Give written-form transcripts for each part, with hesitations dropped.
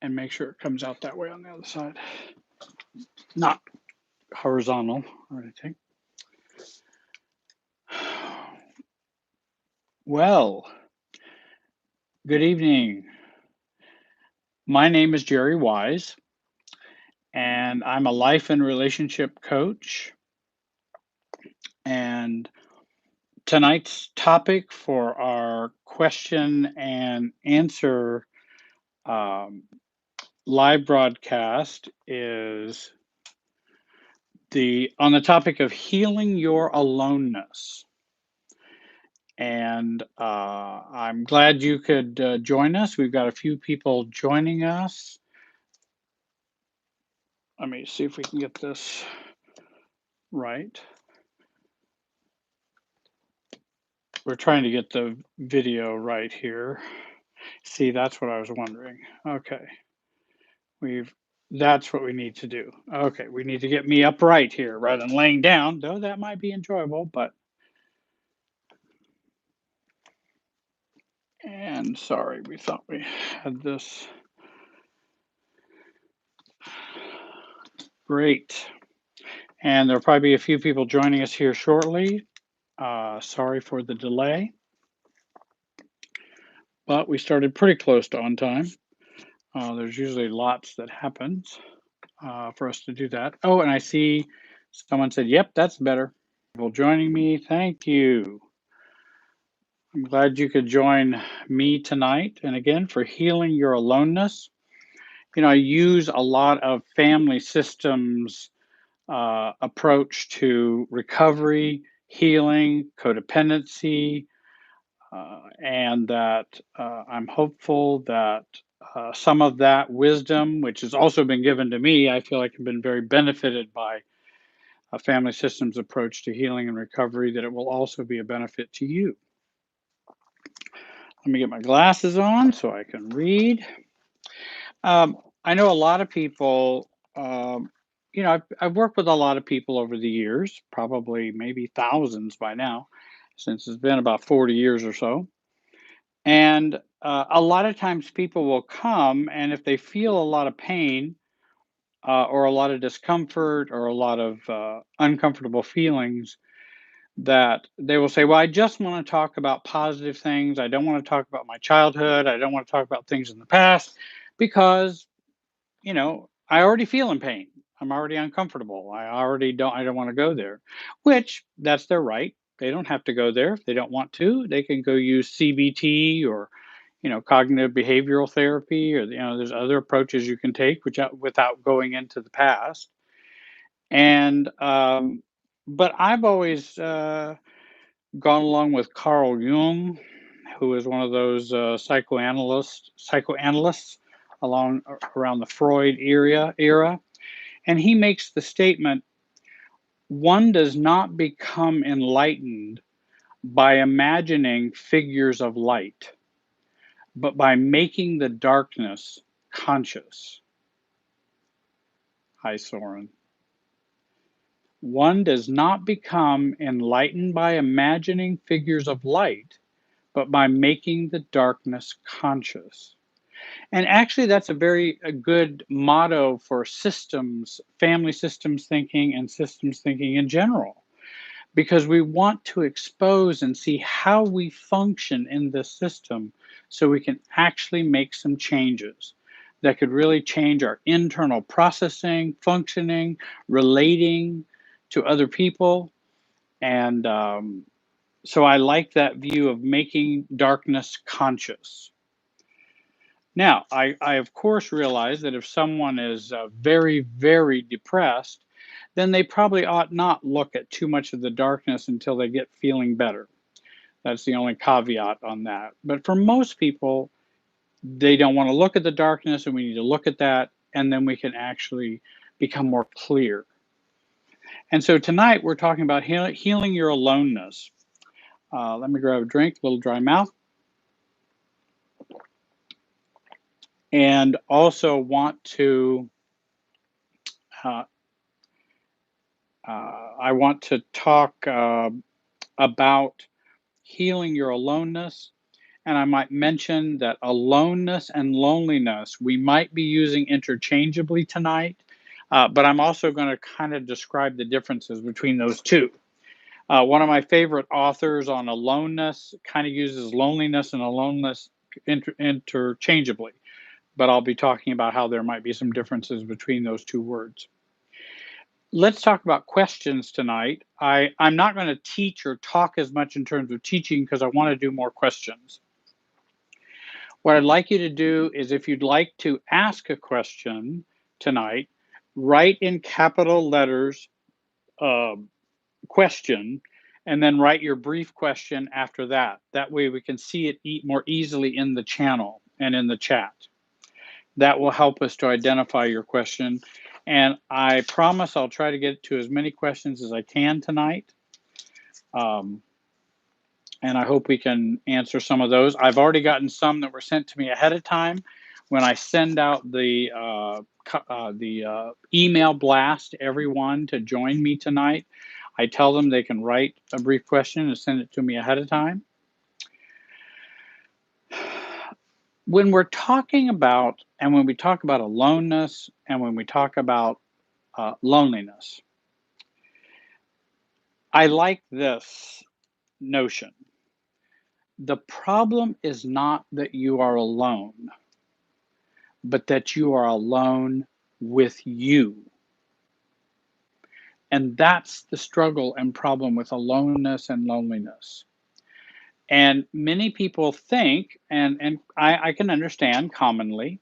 and make sure it comes out that way on the other side, not horizontal or anything. Well, good evening. My name is Jerry Wise, and I'm a life and relationship coach. And tonight's topic for our question and answer um, live broadcast is on the topic of healing your aloneness. And I'm glad you could join us. We've got a few people joining us. Let me see if we can get this right. We're trying to get the video right here. See, that's what I was wondering. Okay. That's what we need to do. Okay, we need to get me upright here rather than laying down, though that might be enjoyable, but and sorry, we thought we had this. Great. And there'll probably be a few people joining us here shortly. Sorry for the delay, but we started pretty close to on time. There's usually lots that happens for us to do that. Oh, and I see someone said, yep, that's better. People joining me, thank you. I'm glad you could join me tonight. And again, for healing your aloneness. You know, I use a lot of family systems approach to recovery, healing, codependency, and that I'm hopeful that some of that wisdom, which has also been given to me, I feel like I've been very benefited by a family systems approach to healing and recovery, that it will also be a benefit to you. Let me get my glasses on so I can read. I know a lot of people, you know, I've worked with a lot of people over the years, probably maybe thousands by now, since it's been about 40 years or so. And a lot of times people will come, and if they feel a lot of pain or a lot of discomfort or a lot of uncomfortable feelings, that they will say, well, I just want to talk about positive things. I don't want to talk about my childhood. I don't want to talk about things in the past because, you know, I already feel in pain. I'm already uncomfortable. I don't want to go there, which that's their right. They don't have to go there if they don't want to. They can go use CBT or, you know, cognitive behavioral therapy, or, you know, there's other approaches you can take without going into the past. And, but I've always gone along with Carl Jung, who is one of those psychoanalysts along around the Freud era, and he makes the statement: one does not become enlightened by imagining figures of light, but by making the darkness conscious. Hi, Soren. One does not become enlightened by imagining figures of light, but by making the darkness conscious. And actually, that's a good motto for systems, family systems thinking, and systems thinking in general, because we want to expose and see how we function in this system so we can actually make some changes that could really change our internal processing, functioning, relating to other people. And so I like that view of making darkness conscious. Now, I of course realize that if someone is very, very depressed, then they probably ought not look at too much of the darkness until they get feeling better. That's the only caveat on that. But for most people, they don't want to look at the darkness, and we need to look at that, and then we can actually become more clear. And so tonight we're talking about healing your aloneness. Let me grab a drink, a little dry mouth. And also want to I want to talk about healing your aloneness And I might mention that aloneness and loneliness we might be using interchangeably tonight, but I'm also going to kind of describe the differences between those two. One of my favorite authors on aloneness kind of uses loneliness and aloneness interchangeably, but I'll be talking about how there might be some differences between those two words. Let's talk about questions tonight. I'm not going to teach or talk as much in terms of teaching because I want to do more questions. What I'd like you to do is if you'd like to ask a question tonight, write in capital letters uh, question and then write your brief question after that. That way we can see it more easily in the channel and in the chat. That will help us to identify your question. And I promise I'll try to get to as many questions as I can tonight. And I hope we can answer some of those. I've already gotten some that were sent to me ahead of time. When I send out the email blast to everyone to join me tonight, I tell them they can write a brief question and send it to me ahead of time. When we're talking about, and when we talk about aloneness, and when we talk about loneliness, I like this notion. The problem is not that you are alone, but that you are alone with you. And that's the struggle and problem with aloneness and loneliness. And many people think, and I can understand commonly,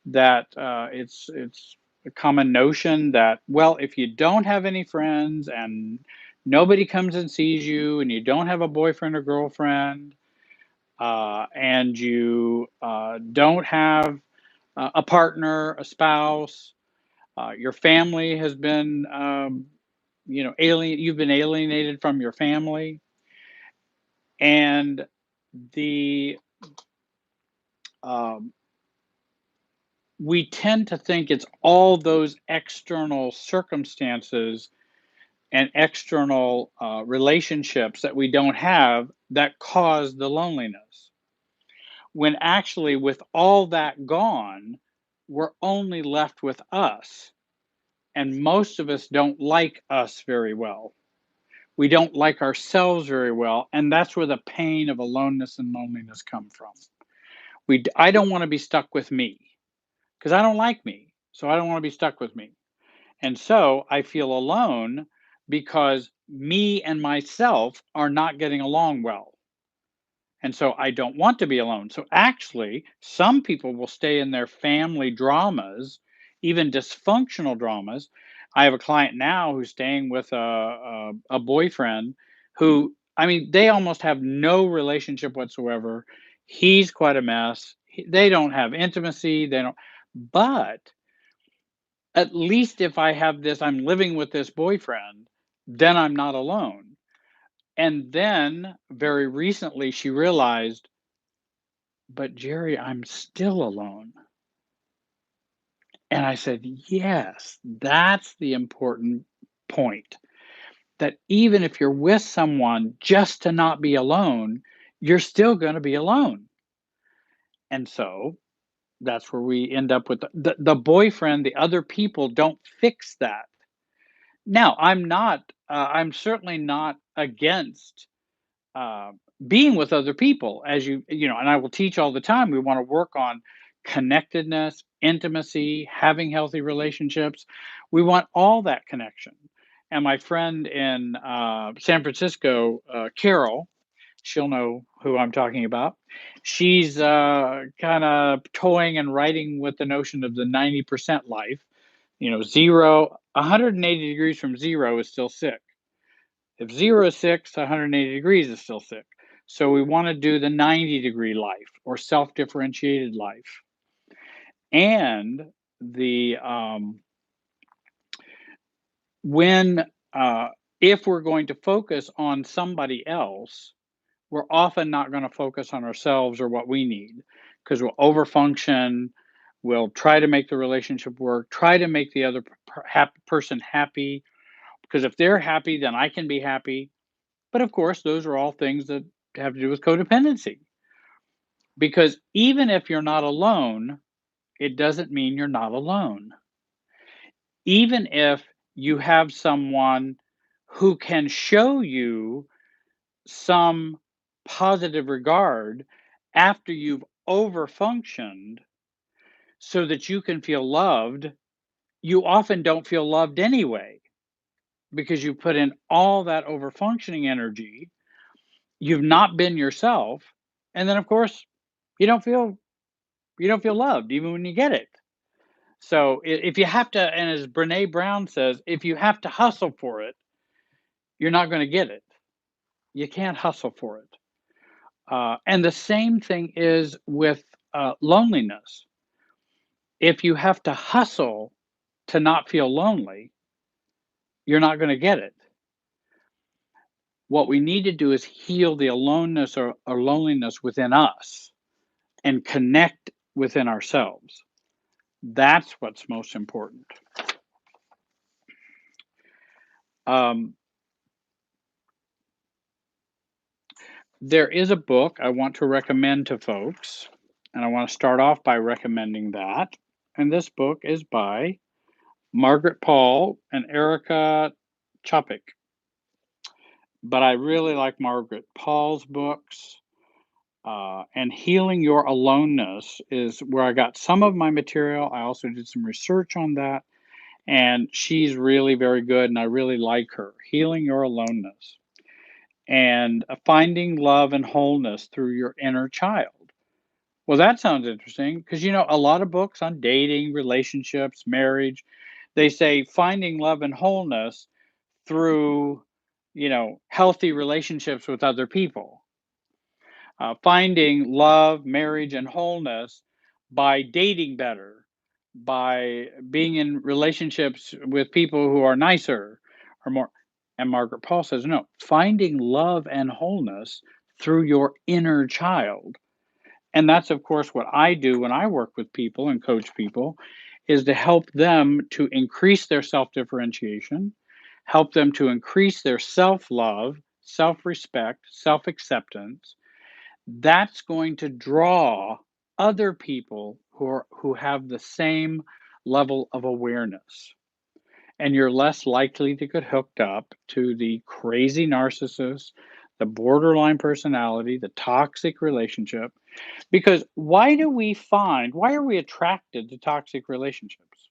that it's a common notion that, well, if you don't have any friends and nobody comes and sees you and you don't have a boyfriend or girlfriend and you don't have a partner, a spouse, your family has been, you've been alienated from your family, and the um, we tend to think it's all those external circumstances and external relationships that we don't have that cause the loneliness. When actually, with all that gone, we're only left with us. And most of us don't like us very well. We don't like ourselves very well. And that's where the pain of aloneness and loneliness come from. I don't want to be stuck with me because I don't like me. So I don't want to be stuck with me. And so I feel alone because me and myself are not getting along well. And so I don't want to be alone. So actually, some people will stay in their family dramas, even dysfunctional dramas. I have a client now who's staying with a boyfriend who, I mean, they almost have no relationship whatsoever. He's quite a mess. They don't have intimacy. They don't, but at least if I have this, I'm living with this boyfriend, then I'm not alone. And then very recently she realized, but Jerry, I'm still alone. And I said, yes, that's the important point. That even if you're with someone just to not be alone, you're still going to be alone. And so that's where we end up with the boyfriend, the other people don't fix that. Now, I'm certainly not against uh, being with other people, as and I will teach all the time. We want to work on connectedness, intimacy, having healthy relationships. We want all that connection. And my friend in San Francisco, Carol, she'll know who I'm talking about. She's kind of toying and writing with the notion of the 90% life. Zero, 180 degrees from zero is still sick. If zero is sick, 180 degrees is still sick. So we want to do the 90-degree life or self-differentiated life. And the when if we're going to focus on somebody else, we're often not going to focus on ourselves or what we need because we'll overfunction. We'll try to make the relationship work, try to make the other person happy, because if they're happy, then I can be happy. But of course, those are all things that have to do with codependency. Because even if you're not alone, it doesn't mean you're not alone. Even if you have someone who can show you some positive regard after you've overfunctioned so that you can feel loved, you often don't feel loved anyway because you put in all that overfunctioning energy. You've not been yourself, and then of course you don't feel you don't feel loved even when you get it. So if you have to, and as Brene Brown says, if you have to hustle for it, you're not going to get it. You can't hustle for it. And the same thing is with loneliness. If you have to hustle to not feel lonely, you're not going to get it. What we need to do is heal the aloneness or loneliness within us and connect within ourselves. That's what's most important. Um, there is a book I want to recommend to folks, and I want to start off by recommending that. And this book is by Margaret Paul and Erica Chopik. But I really like Margaret Paul's books. And Healing Your Aloneness is where I got some of my material. I also did some research on that. And she's really very good, and I really like her. Healing Your Aloneness and Finding Love and Wholeness Through Your Inner Child. Well, that sounds interesting because, a lot of books on dating, relationships, marriage, they say finding love and wholeness through, healthy relationships with other people. Finding love, marriage, and wholeness by dating better, by being in relationships with people who are nicer or more. And Margaret Paul says, no, finding love and wholeness through your inner child. And that's, of course, what I do when I work with people and coach people is to help them to increase their self-differentiation, help them to increase their self-love, self-respect, self-acceptance. That's going to draw other people who have the same level of awareness. And you're less likely to get hooked up to the crazy narcissist, the borderline personality, the toxic relationship. Because why are we attracted to toxic relationships?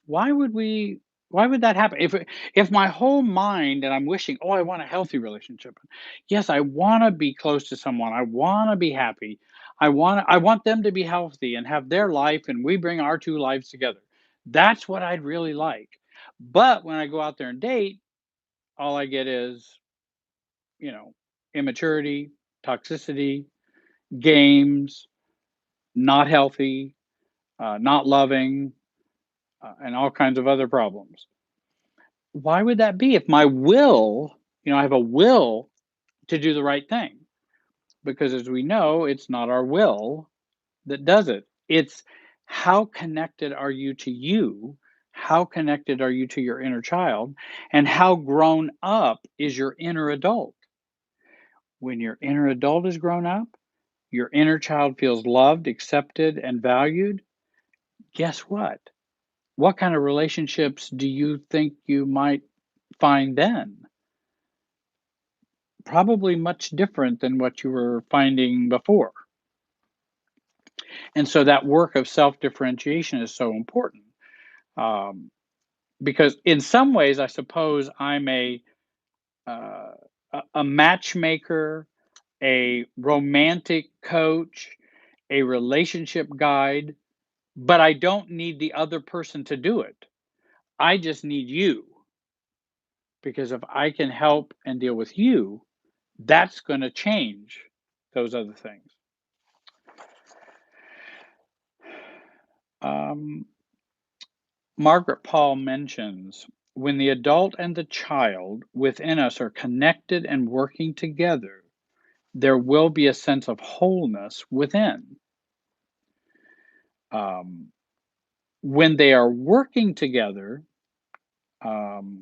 Why would we why would that happen? If my whole mind and I'm wishing, "Oh, I want a healthy relationship." Yes, I wanna be close to someone. I wanna be happy. I want them to be healthy and have their life, and we bring our 2 lives together. That's what I'd really like. But when I go out there and date, all I get is, you know, immaturity, toxicity, games, not healthy, not loving, and all kinds of other problems. Why would that be? If my will, I have a will to do the right thing, because as we know, it's not our will that does it. It's how connected are you to you? How connected are you to your inner child? And how grown up is your inner adult? When your inner adult is grown up, your inner child feels loved, accepted, and valued. Guess what? What kind of relationships do you think you might find then? Probably much different than what you were finding before. And so that work of self differentiation is so important, um, because in some ways, I suppose I'm uh, a matchmaker, a romantic coach, a relationship guide, but I don't need the other person to do it. I just need you, because if I can help and deal with you, that's going to change those other things. Um, Margaret Paul mentions when the adult and the child within us are connected and working together, there will be a sense of wholeness within. Um, when they are working together, or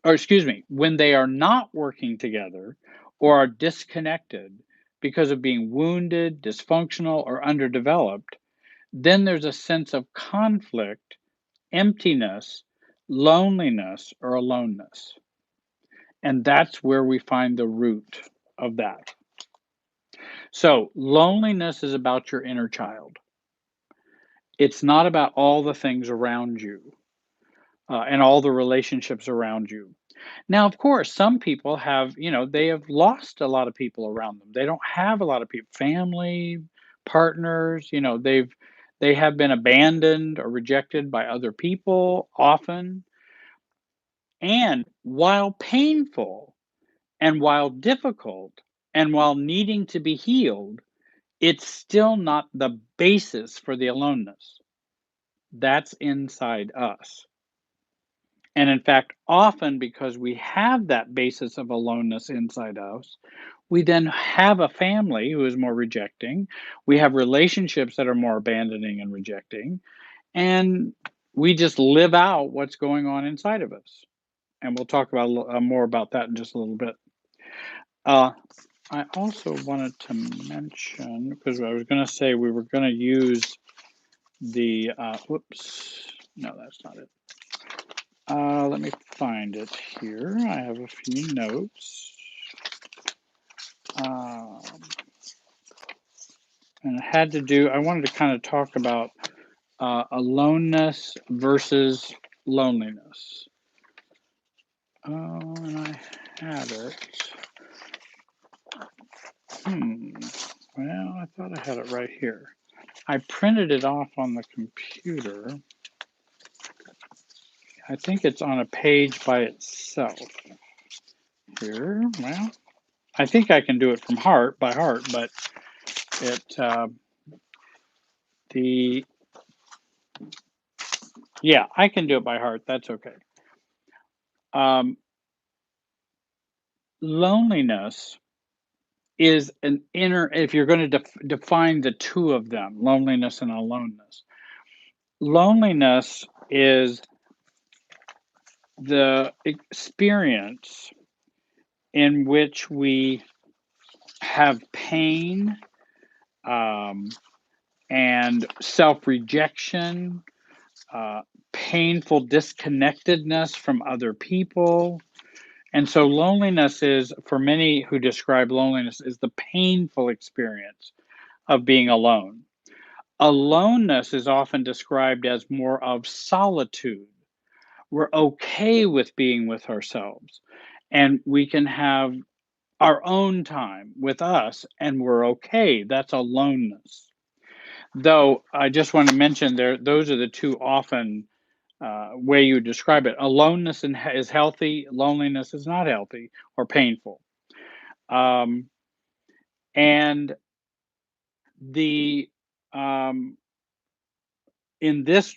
excuse me, when they are not working together or are disconnected because of being wounded, dysfunctional, or underdeveloped, then there's a sense of conflict, emptiness, loneliness, or aloneness. And that's where we find the root of that. So, loneliness is about your inner child. It's not about all the things around you and all the relationships around you. Now, of course, some people have, they have lost a lot of people around them. They don't have a lot of people, family, partners, they have been abandoned or rejected by other people often. And while painful and while difficult and while needing to be healed, it's still not the basis for the aloneness. That's inside us. And in fact, often because we have that basis of aloneness inside us, we then have a family who is more rejecting. We have relationships that are more abandoning and rejecting. And we just live out what's going on inside of us. And we'll talk about more about that in just a little bit. Uh, I also wanted to mention, because I was going to say we were going to use the, whoops, no, that's not it. Let me find it here. I have a few notes. And it had to do, I wanted to kind of talk about aloneness versus loneliness. Oh, and I had it. Well, I thought I had it right here. I printed it off on the computer. I think it's on a page by itself. Here, well, I think I can do it from by heart, but it, yeah, I can do it by heart. That's okay. Loneliness is an inner, if you're going to define the two of them, loneliness and aloneness. Loneliness is the experience in which we have pain and self-rejection, painful disconnectedness from other people. And so loneliness is, for many who describe loneliness, is the painful experience of being alone. Aloneness is often described as more of solitude. We're okay with being with ourselves, and we can have our own time with us, and we're okay. That's aloneness. Though I just want to mention those are the two often way you describe it. Aloneness is healthy. Loneliness is not healthy or painful. And the in this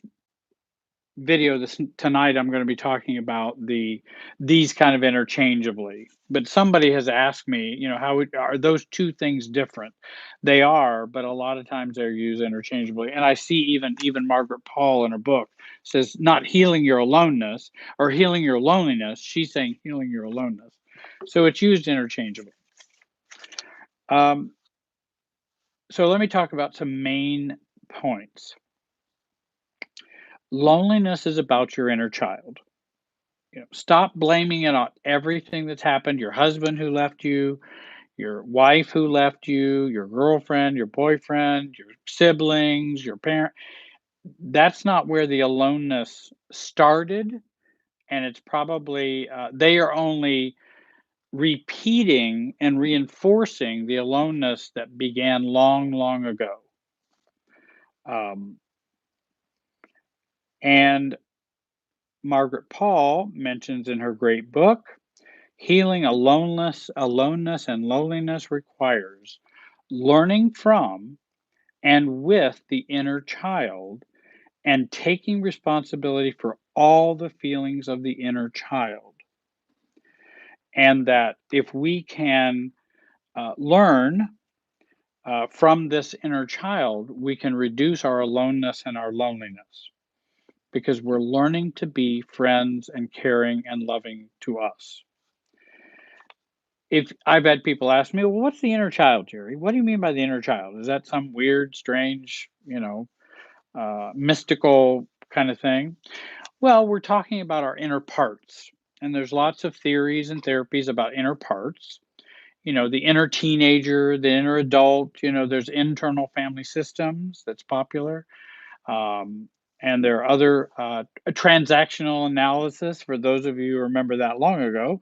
video tonight, I'm going to be talking about these kind of interchangeably. But somebody has asked me, how are those two things different? They are, but a lot of times they're used interchangeably. And I see even Margaret Paul in her book says not healing your aloneness or healing your loneliness. She's saying healing your aloneness. So it's used interchangeably. So let me talk about some main points. Loneliness is about your inner child. Stop blaming it on everything that's happened, your husband who left you, your wife who left you, your girlfriend, your boyfriend, your siblings, your parent. That's not where the aloneness started, and it's probably they are only repeating and reinforcing the aloneness that began long, long ago. And Margaret Paul mentions in her great book, healing aloneness and loneliness requires learning from and with the inner child and taking responsibility for all the feelings of the inner child. And that if we can learn from this inner child, we can reduce our aloneness and our loneliness because we're learning to be friends and caring and loving to us. If I've had people ask me, "Well, what's the inner child, Jerry? What do you mean by the inner child? Is that some weird, strange, mystical kind of thing?" Well, we're talking about our inner parts, and there's lots of theories and therapies about inner parts. The inner teenager, the inner adult, there's internal family systems that's popular. Um, and there are other transactional analysis for those of you who remember that long ago.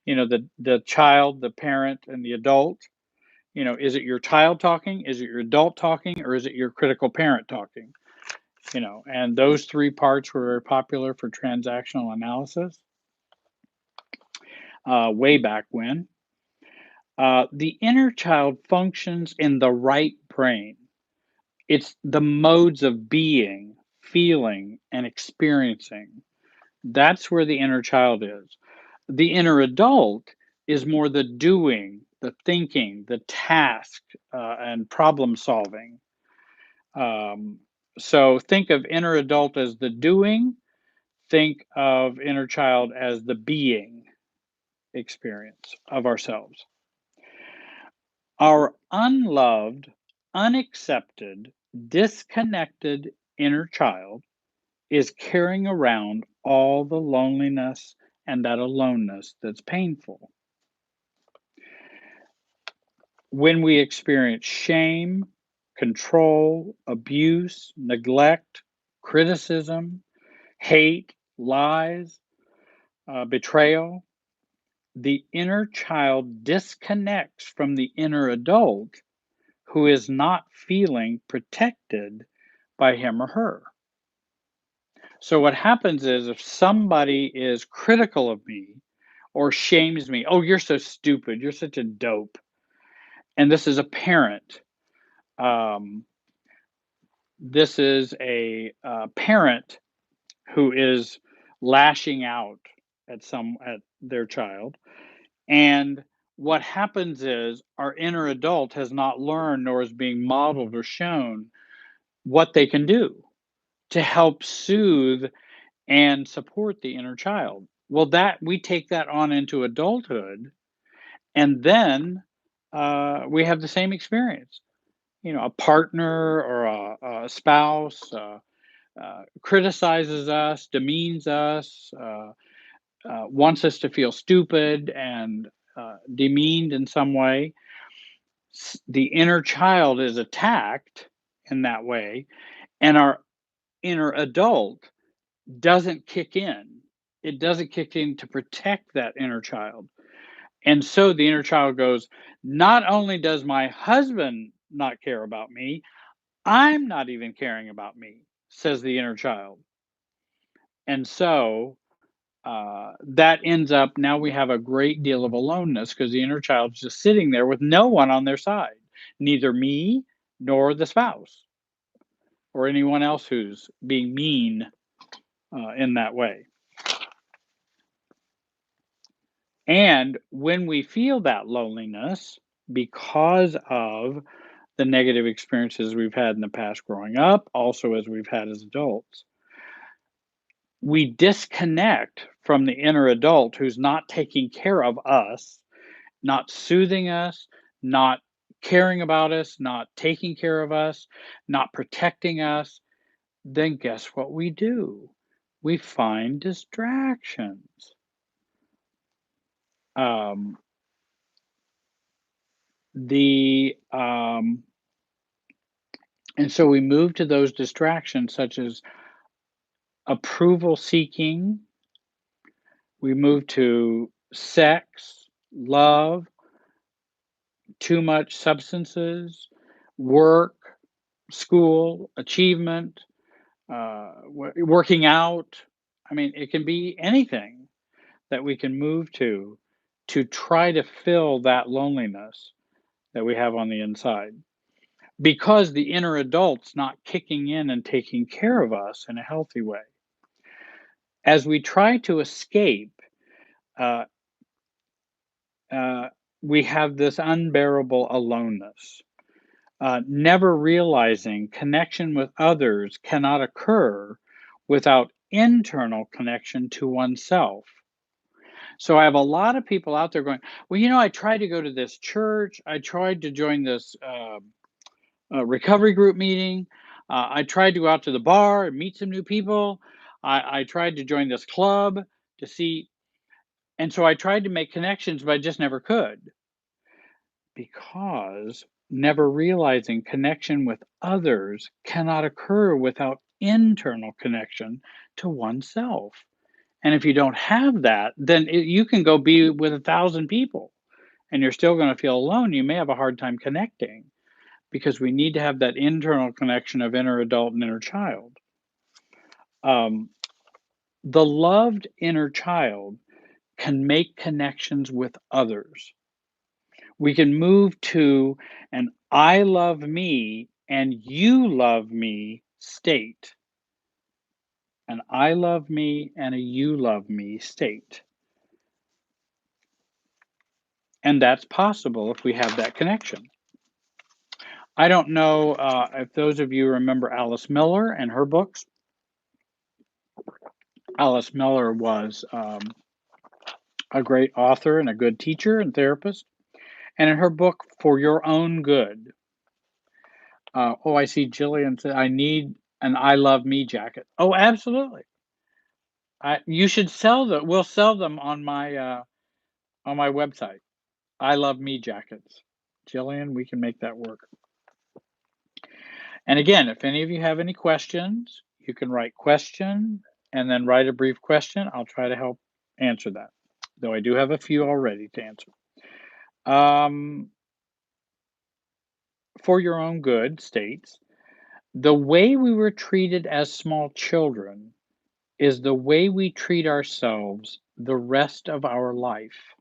The child, the parent, and the adult. Is it your child talking? Is it your adult talking? Or is it your critical parent talking? And those three parts were very popular for transactional analysis way back when. The inner child functions in the right brain. It's the modes of being, feeling, and experiencing. That's where the inner child is. The inner adult is more the doing, the thinking, the task, and problem solving. Um, so think of inner adult as the doing, think of inner child as the being experience of ourselves. Our unloved, unaccepted, disconnected inner child is carrying around all the loneliness and that aloneness that's painful. When we experience shame, control, abuse, neglect, criticism, hate, lies, betrayal, the inner child disconnects from the inner adult who is not feeling protected by him or her. So, what happens is if somebody is critical of me or shames me, "Oh, you're so stupid, you're such a dope," and this is a parent. Um, this is a parent who is lashing out at their child. And what happens is our inner adult has not learned nor is being modeled or shown what they can do to help soothe and support the inner child. Well, that we take that on into adulthood, and then we have the same experience. A partner or a spouse criticizes us, demeans us, wants us to feel stupid and demeaned in some way. The inner child is attacked in that way, and our inner adult doesn't kick in. It doesn't kick in to protect that inner child. And so the inner child goes, not only does my husband not care about me, I'm not even caring about me, says the inner child. And so that ends up now we have a great deal of aloneness because the inner child's just sitting there with no one on their side, neither me nor the spouse or anyone else who's being mean in that way. And when we feel that loneliness because of the negative experiences we've had in the past growing up, also as we've had as adults, we disconnect from the inner adult who's not taking care of us, not soothing us, not caring about us, not taking care of us, not protecting us. Then guess what we do? We find distractions. Um, the And so we move to those distractions such as approval seeking. We move to sex, love, too much substances, work, school, achievement, working out. I mean, it can be anything that we can move to try to fill that loneliness that we have on the inside because the inner adult's not kicking in and taking care of us in a healthy way. As we try to escape, uh, uh, we have this unbearable aloneness, never realizing connection with others cannot occur without internal connection to oneself. So I have a lot of people out there going, well, I tried to go to this church. I tried to join this recovery group meeting. I tried to go out to the bar and meet some new people. I tried to join this club to see. And so I tried to make connections, but I just never could because never realizing connection with others cannot occur without internal connection to oneself. And if you don't have that, then you can go be with 1,000 people and you're still going to feel alone. You may have a hard time connecting because we need to have that internal connection of inner adult and inner child. Um, the loved inner child can make connections with others. We can move to an I love me and you love me state. An I love me and a you love me state. And that's possible if we have that connection. I don't know if those of you remember Alice Miller and her books. Alice Miller was a great author and a good teacher and therapist. And in her book, For Your Own Good, I see Jillian said, I need an I Love Me jacket. Oh, absolutely. You should sell them. We'll sell them on my website. I Love Me jackets. Jillian, we can make that work. And again, if any of you have any questions, you can write question and then write a brief question. I'll try to help answer that, though I do have a few already to answer. For Your Own Good states, the way we were treated as small children is the way we treat ourselves the rest of our life.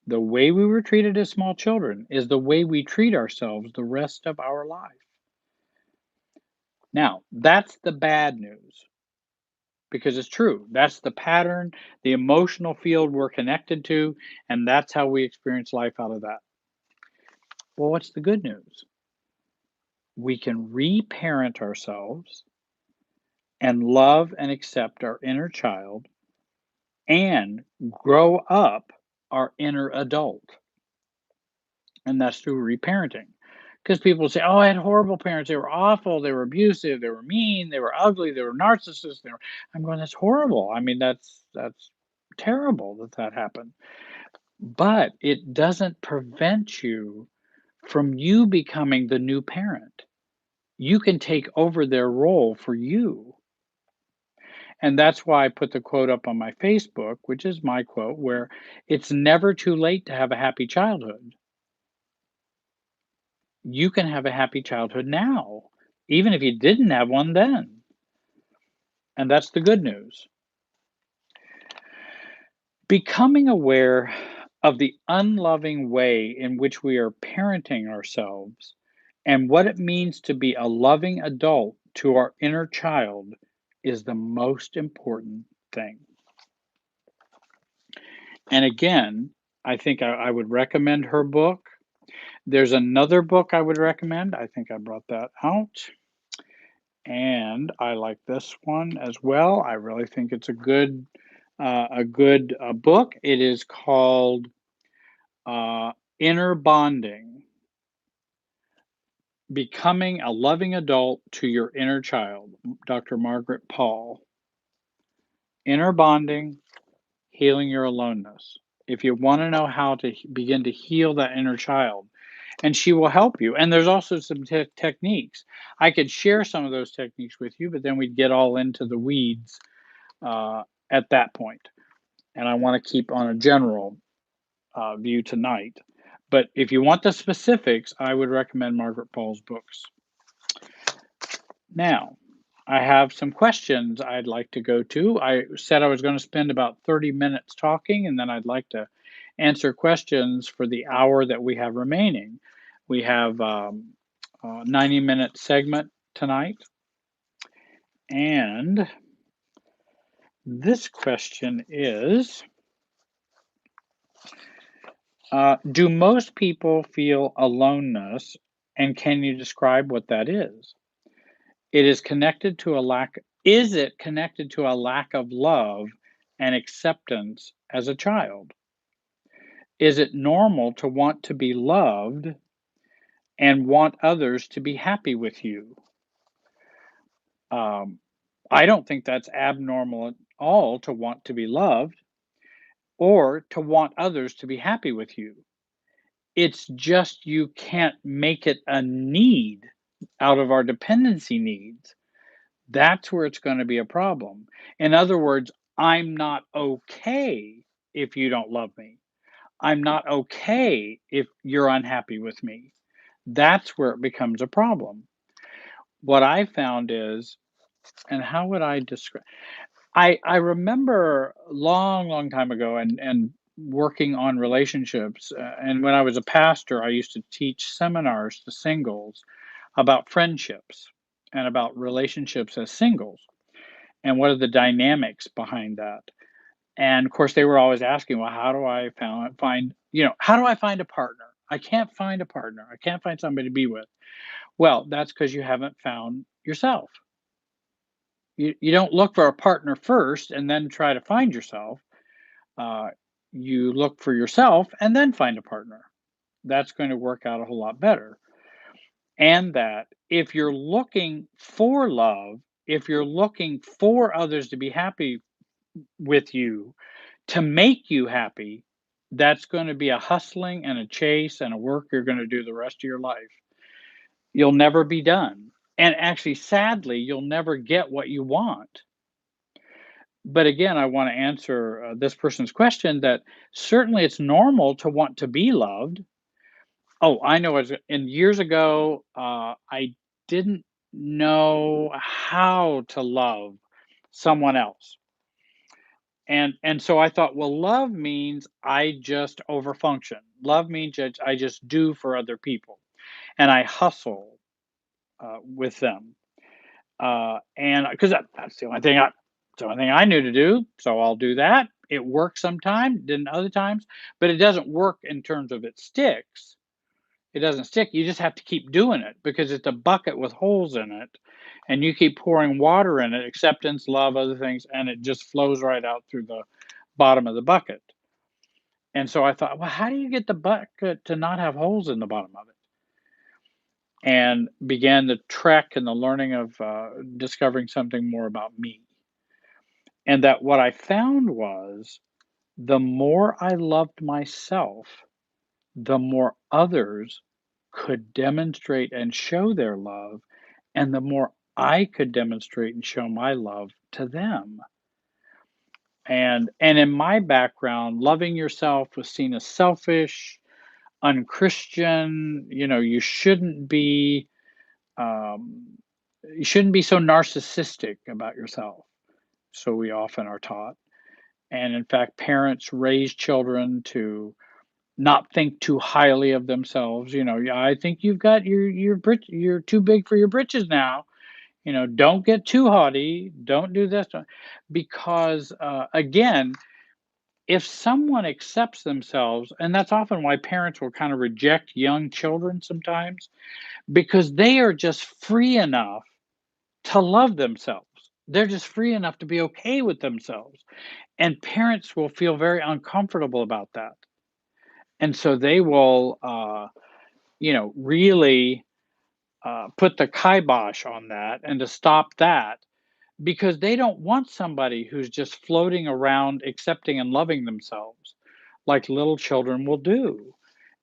The way we were treated as small children is the way we treat ourselves the rest of our life. Now, that's the bad news because it's true. That's the pattern, the emotional field we're connected to, and that's how we experience life out of that. Well, what's the good news? We can reparent ourselves and love and accept our inner child and grow up our inner adult. And that's through reparenting. Because people say, oh, I had horrible parents. They were awful. They were abusive. They were mean. They were ugly. They were narcissists. I'm going, that's horrible. I mean, that's terrible that happened. But it doesn't prevent you from you becoming the new parent. You can take over their role for you. And that's why I put the quote up on my Facebook, which is my quote, where it's never too late to have a happy childhood. You can have a happy childhood now, even if you didn't have one then. And that's the good news. Becoming aware of the unloving way in which we are parenting ourselves and what it means to be a loving adult to our inner child is the most important thing. And again, I think I would recommend her book. There's another book I would recommend. I think I brought that out. And I like this one as well. I really think it's a good book. It is called Inner Bonding: Becoming a Loving Adult to Your Inner Child, Dr. Margaret Paul. Inner Bonding: Healing Your Aloneness. If you want to know how to begin to heal that inner child, and she will help you. And there's also some techniques. I could share some of those techniques with you, but then we'd get all into the weeds at that point. And I want to keep on a general view tonight. But if you want the specifics, I would recommend Margaret Paul's books. Now, I have some questions I'd like to go to. I said I was going to spend about 30 minutes talking, and then I'd like to answer questions for the hour that we have remaining. We have a 90-minute segment tonight. And this question is, do most people feel aloneness, and can you describe what that is? Is it connected to a lack of love and acceptance as a child? Is it normal to want to be loved and want others to be happy with you? Um, I don't think that's abnormal at all to want to be loved or to want others to be happy with you. It's just you can't make it a need out of our dependency needs. That's where it's going to be a problem. In other words, I'm not okay if you don't love me. I'm not okay if you're unhappy with me. That's where it becomes a problem. What I found is, and how would I describe? I remember a long, long time ago and working on relationships. And when I was a pastor, I used to teach seminars to singles about friendships and about relationships as singles and what are the dynamics behind that. And of course, they were always asking, well, how do I how do I find a partner? I can't find a partner. I can't find somebody to be with. Well, that's because you haven't found yourself. You don't look for a partner first and then try to find yourself. Uh, you look for yourself and then find a partner. That's going to work out a whole lot better. And that if you're looking for love, if you're looking for others to be happy with you, to make you happy, that's going to be a hustling and a chase and a work you're going to do the rest of your life. You'll never be done. And actually, sadly, you'll never get what you want. But again, I want to answer this person's question that certainly it's normal to want to be loved. Oh, I know. And years ago, I didn't know how to love someone else. And so I thought, well, love means I just overfunction. Love means that I just do for other people, and I hustle with them. And because that's the only thing I knew to do, so I'll do that. It works sometimes, didn't other times, but it doesn't work in terms of it sticks. It doesn't stick. You just have to keep doing it because it's a bucket with holes in it, and you keep pouring water in it, acceptance, love, other things, and it just flows right out through the bottom of the bucket. And so I thought, well, how do you get the bucket to not have holes in the bottom of it? And began the trek and the learning of discovering something more about me. And that what I found was the more I loved myself, the more others could demonstrate and show their love, and the more I could demonstrate and show my love to them. And in my background, loving yourself was seen as selfish, unchristian. Um, you shouldn't be so narcissistic about yourself. So we often are taught. And in fact, parents raise children to not think too highly of themselves. Yeah, I think you've got you're too big for your britches now. Don't get too haughty. Don't do this. Because again, if someone accepts themselves, and that's often why parents will kind of reject young children sometimes, because they are just free enough to love themselves. They're just free enough to be okay with themselves. And parents will feel very uncomfortable about that. And so they will, really put the kibosh on that and to stop that because they don't want somebody who's just floating around accepting and loving themselves like little children will do.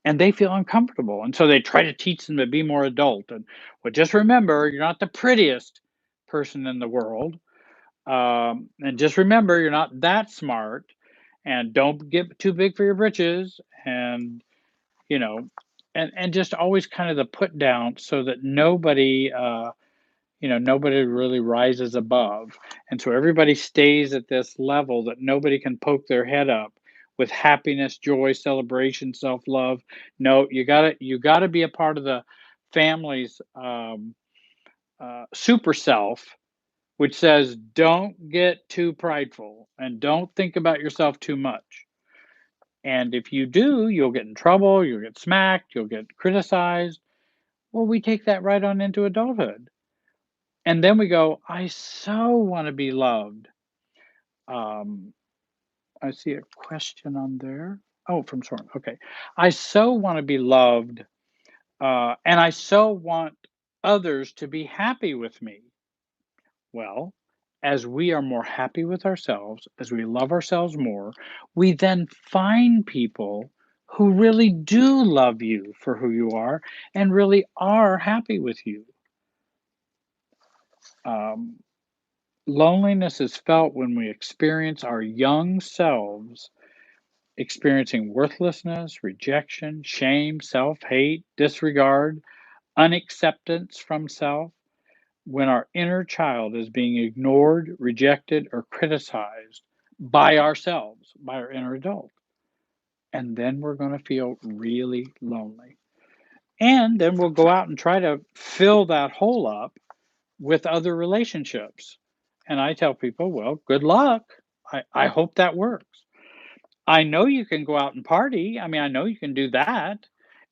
And they feel uncomfortable. And so they try to teach them to be more adult. And well, just remember, you're not the prettiest person in the world. And just remember, you're not that smart. And don't get too big for your britches. And, you know, and just always kind of the put down so that nobody really rises above. And so everybody stays at this level that nobody can poke their head up with happiness, joy, celebration, self-love. No, you gotta be a part of the family's super self, which says don't get too prideful and don't think about yourself too much. And if you do, you'll get in trouble, you'll get smacked, you'll get criticized. Well, we take that right on into adulthood. And then we go, I so want to be loved. Um, I see a question on there. Oh, from Soren. Okay. I so want to be loved, and I so want others to be happy with me. Well, as we are more happy with ourselves, as we love ourselves more, we then find people who really do love you for who you are and really are happy with you. Um, Loneliness is felt when we experience our young selves experiencing worthlessness, rejection, shame, self hate, disregard, unacceptance from self, when our inner child is being ignored, rejected, or criticized by ourselves, by our inner adult. And then we're going to feel really lonely. And then we'll go out and try to fill that hole up with other relationships. And I tell people, well, good luck. I hope that works. I know you can go out and party. I mean, I know you can do that.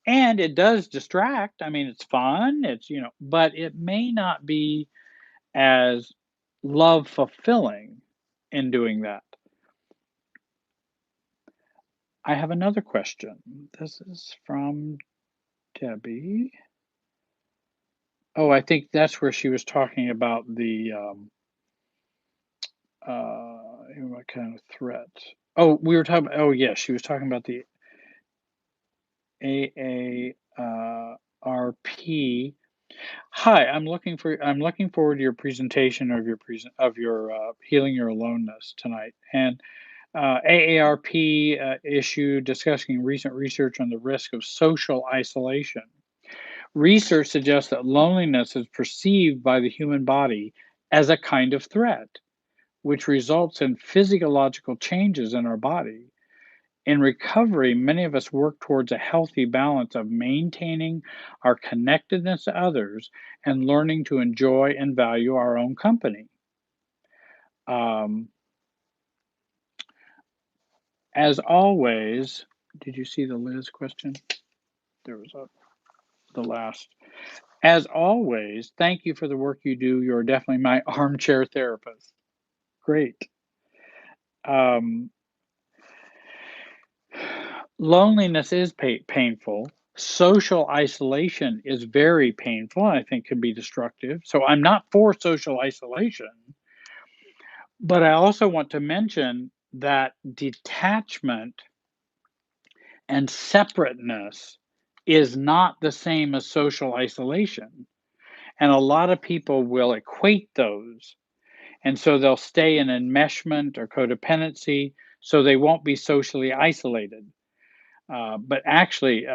And it does distract. I mean, it's fun. But it may not be as love fulfilling in doing that. I have another question. This is from Debbie. Oh, I think that's where she was talking about the what kind of threat? Oh, we were talking. Oh, yes, she was talking about the AARP. Hi, I'm looking forward to your presentation of your healing your aloneness tonight. And AARP issue discussing recent research on the risk of social isolation. Research suggests that loneliness is perceived by the human body as a kind of threat, which results in physiological changes in our body. In recovery, many of us work towards a healthy balance of maintaining our connectedness to others and learning to enjoy and value our own company. Um, as always, did you see the Liz question? There was the last. As always, thank you for the work you do. You're definitely my armchair therapist. Great. Um, Loneliness is painful. Social isolation is very painful, and I think can be destructive. So I'm not for social isolation, but I also want to mention that detachment and separateness is not the same as social isolation. And a lot of people will equate those. And so they'll stay in enmeshment or codependency so they won't be socially isolated. But actually,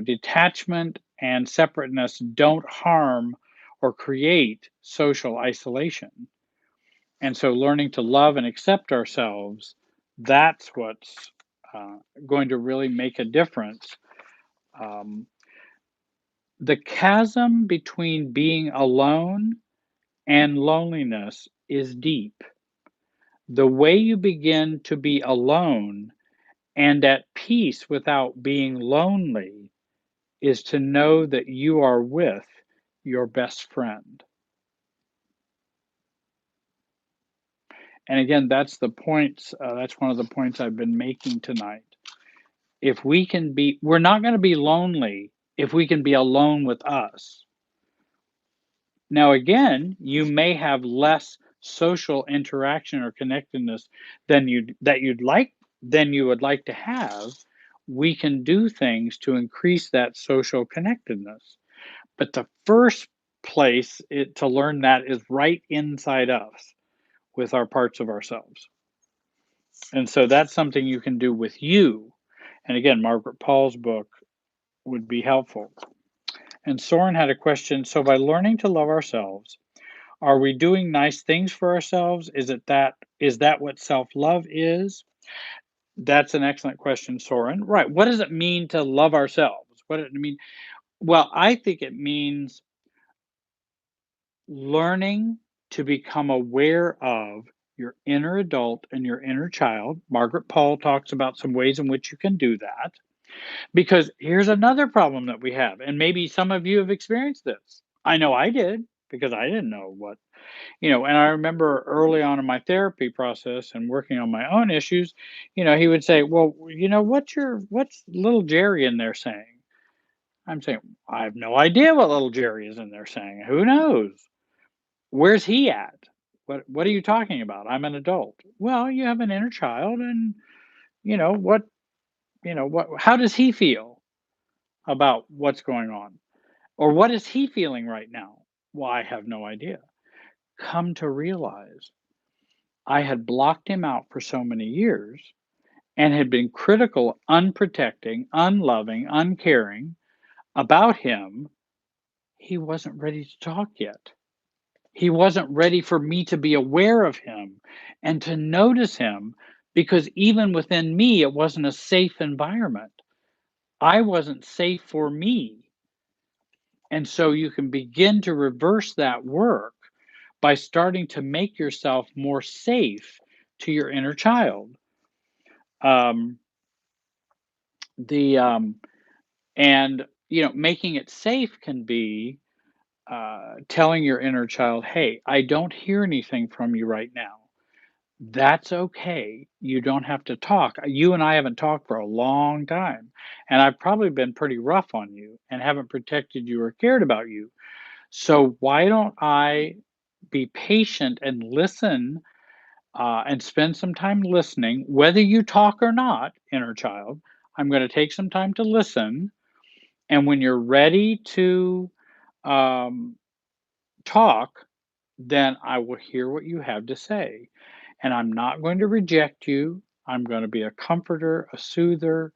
detachment and separateness don't harm or create social isolation. And so learning to love and accept ourselves, that's what's going to really make a difference. Um, the chasm between being alone and loneliness is deep. The way you begin to be alone and at peace without being lonely is to know that you are with your best friend. And again, that's one of the points I've been making tonight. If we can be, we're not going to be lonely if we can be alone with us. Now, again, you may have less social interaction or connectedness than you would like to have. We can do things to increase that social connectedness. But the first place to learn that is right inside us with our parts of ourselves. And so that's something you can do with you. And again, Margaret Paul's book would be helpful. And Soren had a question. So by learning to love ourselves, are we doing nice things for ourselves? Is that what self-love is? That's an excellent question, Soren. Right. What does it mean to love ourselves? What does it mean? Well, I think it means learning to become aware of your inner adult and your inner child. Margaret Paul talks about some ways in which you can do that. Because here's another problem that we have, and maybe some of you have experienced this. I know I did. because I didn't know what, and I remember early on in my therapy process and working on my own issues, he would say, "Well, what's little Jerry in there saying?" I'm saying, "I have no idea what little Jerry is in there saying. Who knows? Where's he at? What are you talking about? I'm an adult." "Well, you have an inner child and, you know, what, how does he feel about what's going on? Or what is he feeling right now?" "Well, I have no idea." Come to realize I had blocked him out for so many years and had been critical, unprotecting, unloving, uncaring about him. He wasn't ready to talk yet. He wasn't ready for me to be aware of him and to notice him, because even within me, it wasn't a safe environment. I wasn't safe for me. And so you can begin to reverse that work by starting to make yourself more safe to your inner child. Um, the and making it safe can be telling your inner child, "Hey, I don't hear anything from you right now. That's okay. You don't have to talk. You and I haven't talked for a long time, and I've probably been pretty rough on you and haven't protected you or cared about you. So why don't I be patient and listen, and spend some time listening, whether you talk or not, inner child. I'm going to take some time to listen, and when you're ready to um, talk, then I will hear what you have to say. And I'm not going to reject you. I'm going to be a comforter, a soother,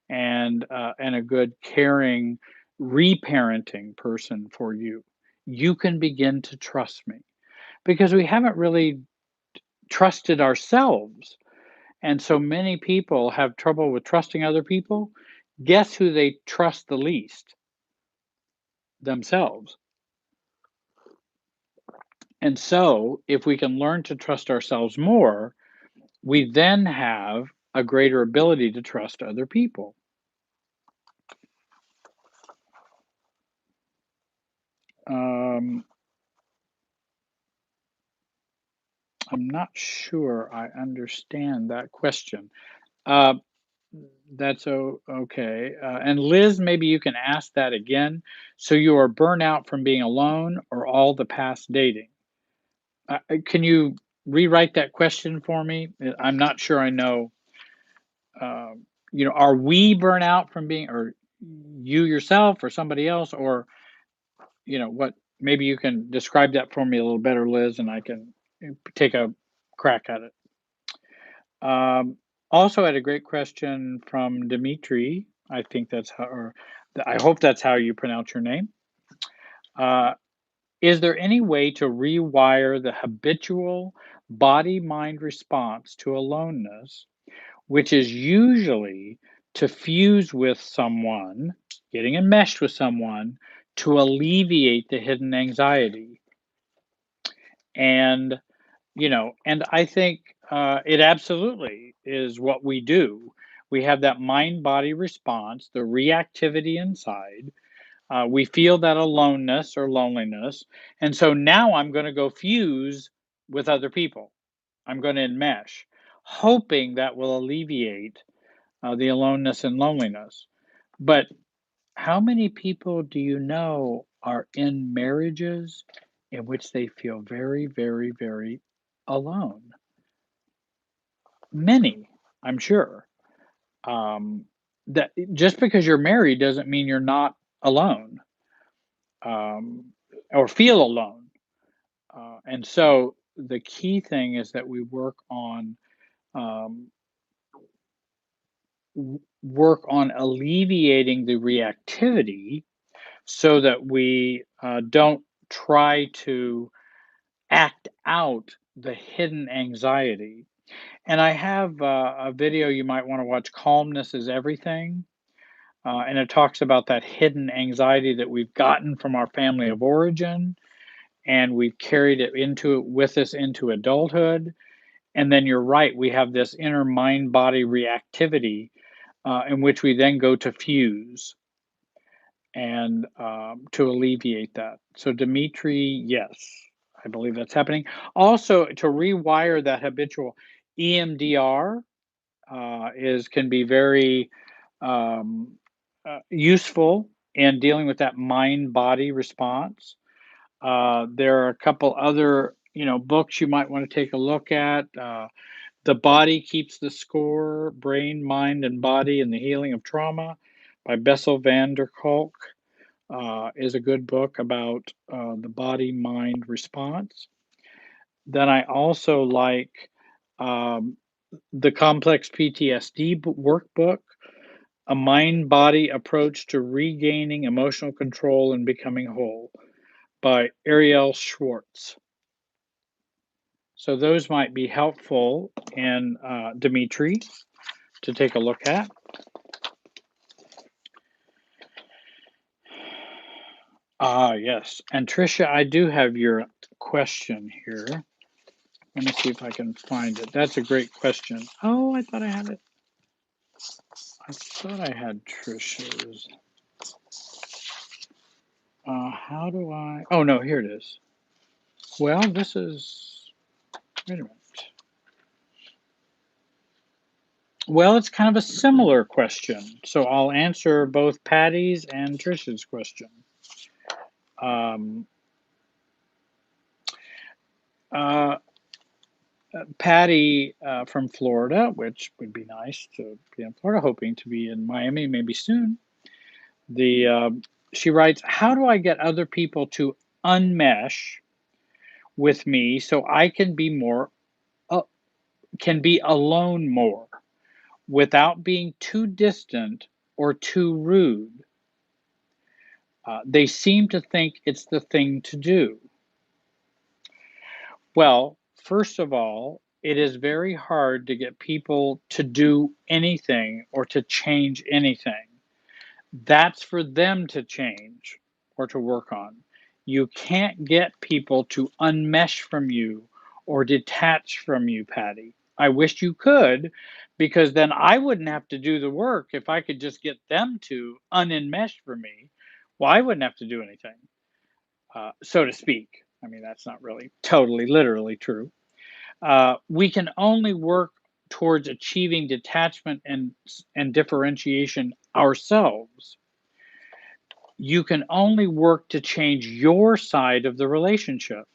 and a good caring reparenting person for you. You can begin to trust me, because we haven't really trusted ourselves. And so many people have trouble with trusting other people. Guess who they trust the least? Themselves. And so, if we can learn to trust ourselves more, we then have a greater ability to trust other people. Um, I'm not sure I understand that question. Uh, that's okay. And Liz, maybe you can ask that again. So you are burnout from being alone or all the past dating? Can you rewrite that question for me? I'm not sure I know. Are we burnout from being, or you yourself, or somebody else, or what? Maybe you can describe that for me a little better, Liz, and I can take a crack at it. Also, had a great question from Dimitri. I think that's how, or I hope that's how you pronounce your name. Uh, is there any way to rewire the habitual body mind response to aloneness, which is usually to fuse with someone, getting enmeshed with someone to alleviate the hidden anxiety? And and I think it absolutely is what we do. We have that mind body response, the reactivity inside. We feel that aloneness or loneliness. And so now I'm going to go fuse with other people. I'm going to enmesh, hoping that will alleviate the aloneness and loneliness. But how many people do you know are in marriages in which they feel very, very, very alone? Many, I'm sure. Um, that just because you're married doesn't mean you're not alone, um, or feel alone. And so the key thing is that we um, work on alleviating the reactivity so that we don't try to act out the hidden anxiety. And I have a video you might want to watch, Calmness is Everything. And it talks about that hidden anxiety that we've gotten from our family of origin, and we've carried it into with us into adulthood. And then you're right, we have this inner mind body reactivity in which we then go to fuse. and to alleviate that. So, Dimitri, yes, I believe that's happening. Also, to rewire that habitual EMDR is can be very um, useful in dealing with that mind body response. There are a couple other books you might want to take a look at. The Body Keeps the Score: Brain, Mind, and Body in the Healing of Trauma by Bessel van der Kolk is a good book about the body mind response. Then I also like um, the Complex PTSD workbook, A Mind Body Approach to Regaining Emotional Control and Becoming Whole by Ariel Schwartz. So those might be helpful in Dimitri to take a look at. Ah, yes. And Tricia, I do have your question here. Let me see if I can find it. That's a great question. Oh, I thought I had it. I thought I had Trisha's. How do I? Oh, no, here it is. Well, this is. Wait a minute. Well, it's kind of a similar question. So I'll answer both Patty's and Trisha's question. Um, uh, Patty from Florida, which would be nice to be in Florida, hoping to be in Miami maybe soon. She writes, "How do I get other people to unmesh with me so I can be more uh, can be alone more without being too distant or too rude? They seem to think it's the thing to do." Well, first of all, it is very hard to get people to do anything or to change anything. That's for them to change or to work on. You can't get people to unmesh from you or detach from you, Patty. I wish you could, because then I wouldn't have to do the work if I could just get them to unenmesh from me. Well, I wouldn't have to do anything, so to speak. I mean, that's not really totally literally true. We can only work towards achieving detachment and differentiation ourselves. You can only work to change your side of the relationship.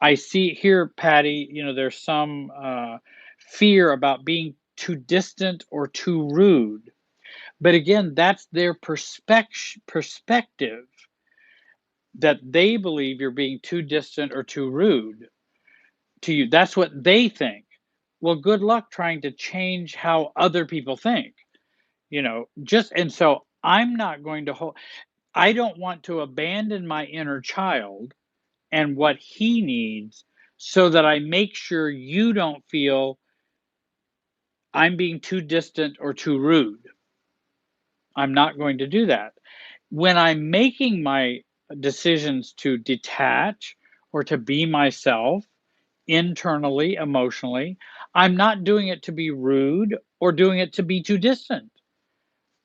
I see here, Patty, there's some fear about being too distant or too rude. But again, that's their perspective, that they believe you're being too distant or too rude to you. That's what they think. Well, good luck trying to change how other people think. Just and so I'm not going to hold. I don't want to abandon my inner child and what he needs so that I make sure you don't feel I'm being too distant or too rude. I'm not going to do that. When I'm making my decisions to detach or to be myself internally, emotionally, I'm not doing it to be rude or doing it to be too distant.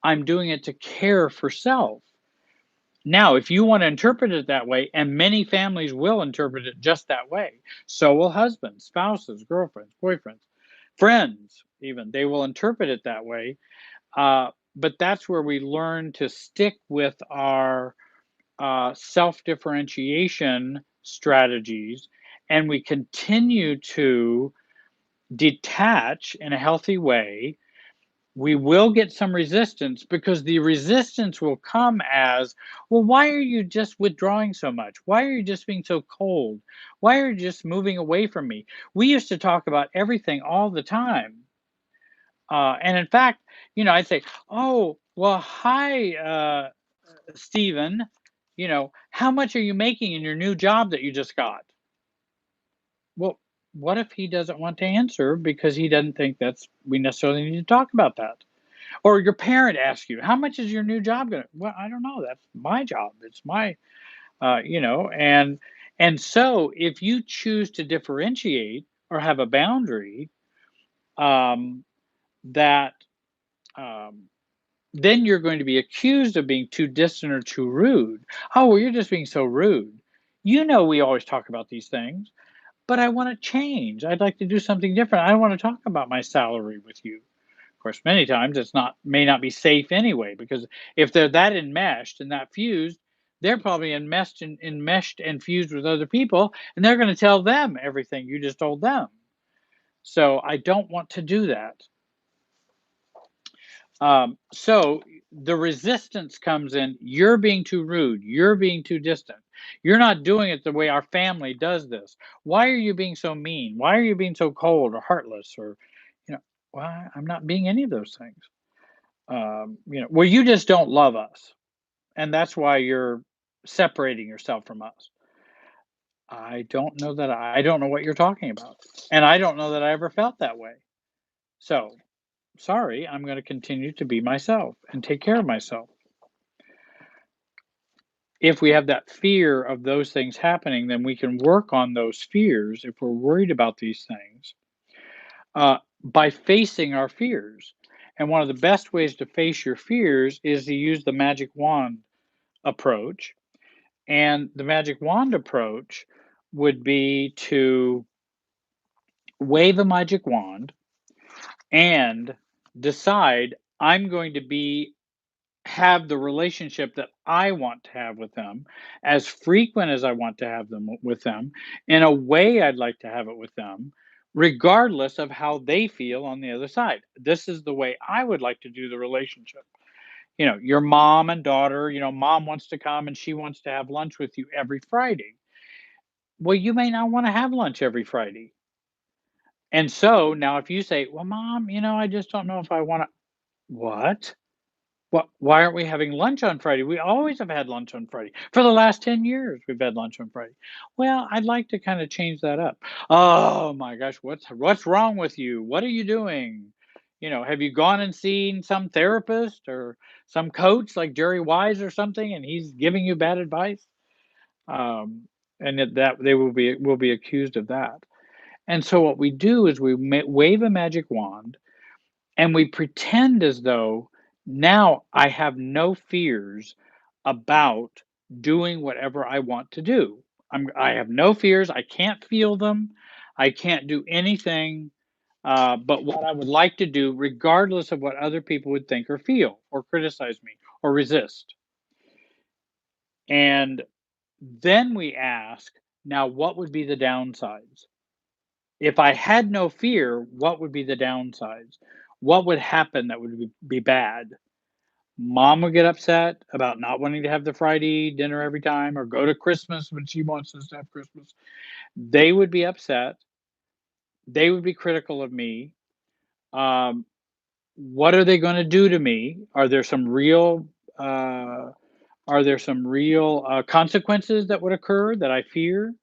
I'm doing it to care for self. Now, if you want to interpret it that way, and many families will interpret it just that way, so will husbands, spouses, girlfriends, boyfriends, friends, even, they will interpret it that way. But that's where we learn to stick with our self differentiation strategies, and we continue to detach in a healthy way. We will get some resistance, because the resistance will come as, well, why are you just withdrawing so much? Why are you just being so cold? Why are you just moving away from me? We used to talk about everything all the time. And in fact, I'd say, oh, well, hi, Stephen, how much are you making in your new job that you just got? Well, what if he doesn't want to answer because he doesn't think we necessarily need to talk about that? Or your parent asks you, "How much is your new job gonna?" Well, I don't know. That's my job. It's my, and so if you choose to differentiate or have a boundary, um, that um, then you're going to be accused of being too distant or too rude. Oh, well, you're just being so rude. You know, we always talk about these things, but I want to change. I'd like to do something different. I don't want to talk about my salary with you. Of course, many times it's not may not be safe anyway, because if they're that enmeshed and that fused, they're probably enmeshed and fused with other people, and they're going to tell them everything you just told them. So I don't want to do that. So the resistance comes in. You're being too rude. You're being too distant. You're not doing it the way our family does this. Why are you being so mean? Why are you being so cold or heartless? Or, you know, well, I'm not being any of those things. Well, you just don't love us, and that's why you're separating yourself from us. I don't know that I don't know what you're talking about, and I don't know that I ever felt that way. So sorry, I'm going to continue to be myself and take care of myself. If we have that fear of those things happening, then we can work on those fears if we're worried about these things by facing our fears. And one of the best ways to face your fears is to use the magic wand approach. And the magic wand approach would be to wave a magic wand and decide I'm going to be have the relationship that I want to have with them, as frequent as I want to have them with them, in a way I'd like to have it with them, regardless of how they feel on the other side. This is the way I would like to do the relationship. Your mom and daughter, mom wants to come and she wants to have lunch with you every Friday. Well, you may not want to have lunch every Friday. And so now if you say, well, mom, I just don't know if I want to. What? Why aren't we having lunch on Friday? We always have had lunch on Friday. For the last 10 years, we've had lunch on Friday. Well, I'd like to kind of change that up. Oh my gosh, what's wrong with you? What are you doing? Have you gone and seen some therapist or some coach like Jerry Wise or something, and he's giving you bad advice? Um, and that they will be accused of that. And so what we do is we wave a magic wand and we pretend as though now I have no fears about doing whatever I want to do. I have no fears. I can't feel them. I can't do anything but what I would like to do, regardless of what other people would think or feel, or criticize me, or resist. And then we ask, now what would be the downsides? If I had no fear, what would be the downsides? What would happen that would be bad? Mom would get upset about not wanting to have the Friday dinner every time or go to Christmas when she wants us to have Christmas. They would be upset. They would be critical of me. Um, what are they going to do to me? Uh, are there some real consequences that would occur that I fear?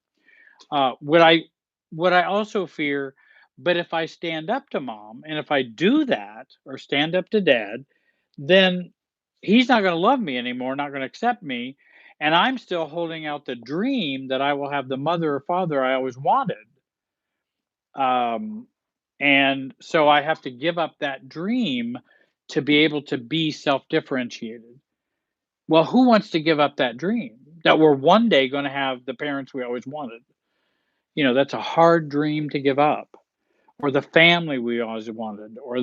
Would I also fear, but if I stand up to mom and if I do that or stand up to dad, then he's not going to love me anymore, not going to accept me, and I'm still holding out the dream that I will have the mother or father I always wanted. Um, and so I have to give up that dream to be able to be self-differentiated. Well, who wants to give up that dream that we're one day going to have the parents we always wanted? That's a hard dream to give up, or the family we always wanted, or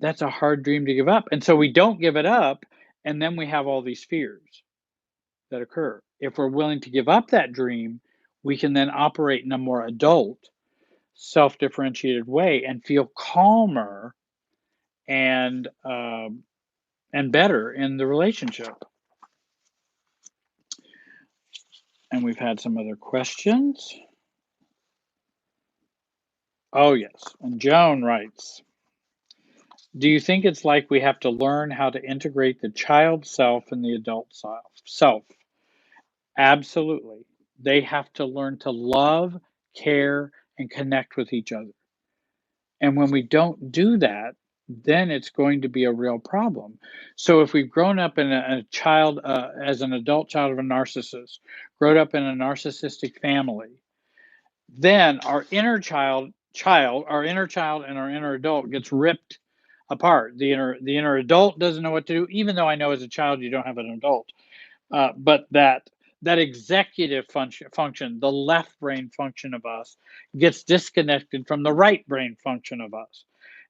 that's a hard dream to give up. And so we don't give it up. And then we have all these fears that occur. If we're willing to give up that dream, we can then operate in a more adult, self differentiated way and feel calmer and, and better in the relationship. And we've had some other questions. Oh, yes. And Joan writes, do you think it's like we have to learn how to integrate the child self and the adult self? Absolutely. They have to learn to love, care, and connect with each other. And when we don't do that, then it's going to be a real problem. So if we've grown up in a child, as an adult child of a narcissist, grown up in a narcissistic family, then our inner child and our inner adult gets ripped apart. The inner adult doesn't know what to do, even though I know as a child you don't have an adult. But that executive function, the left brain function of us, gets disconnected from the right brain function of us,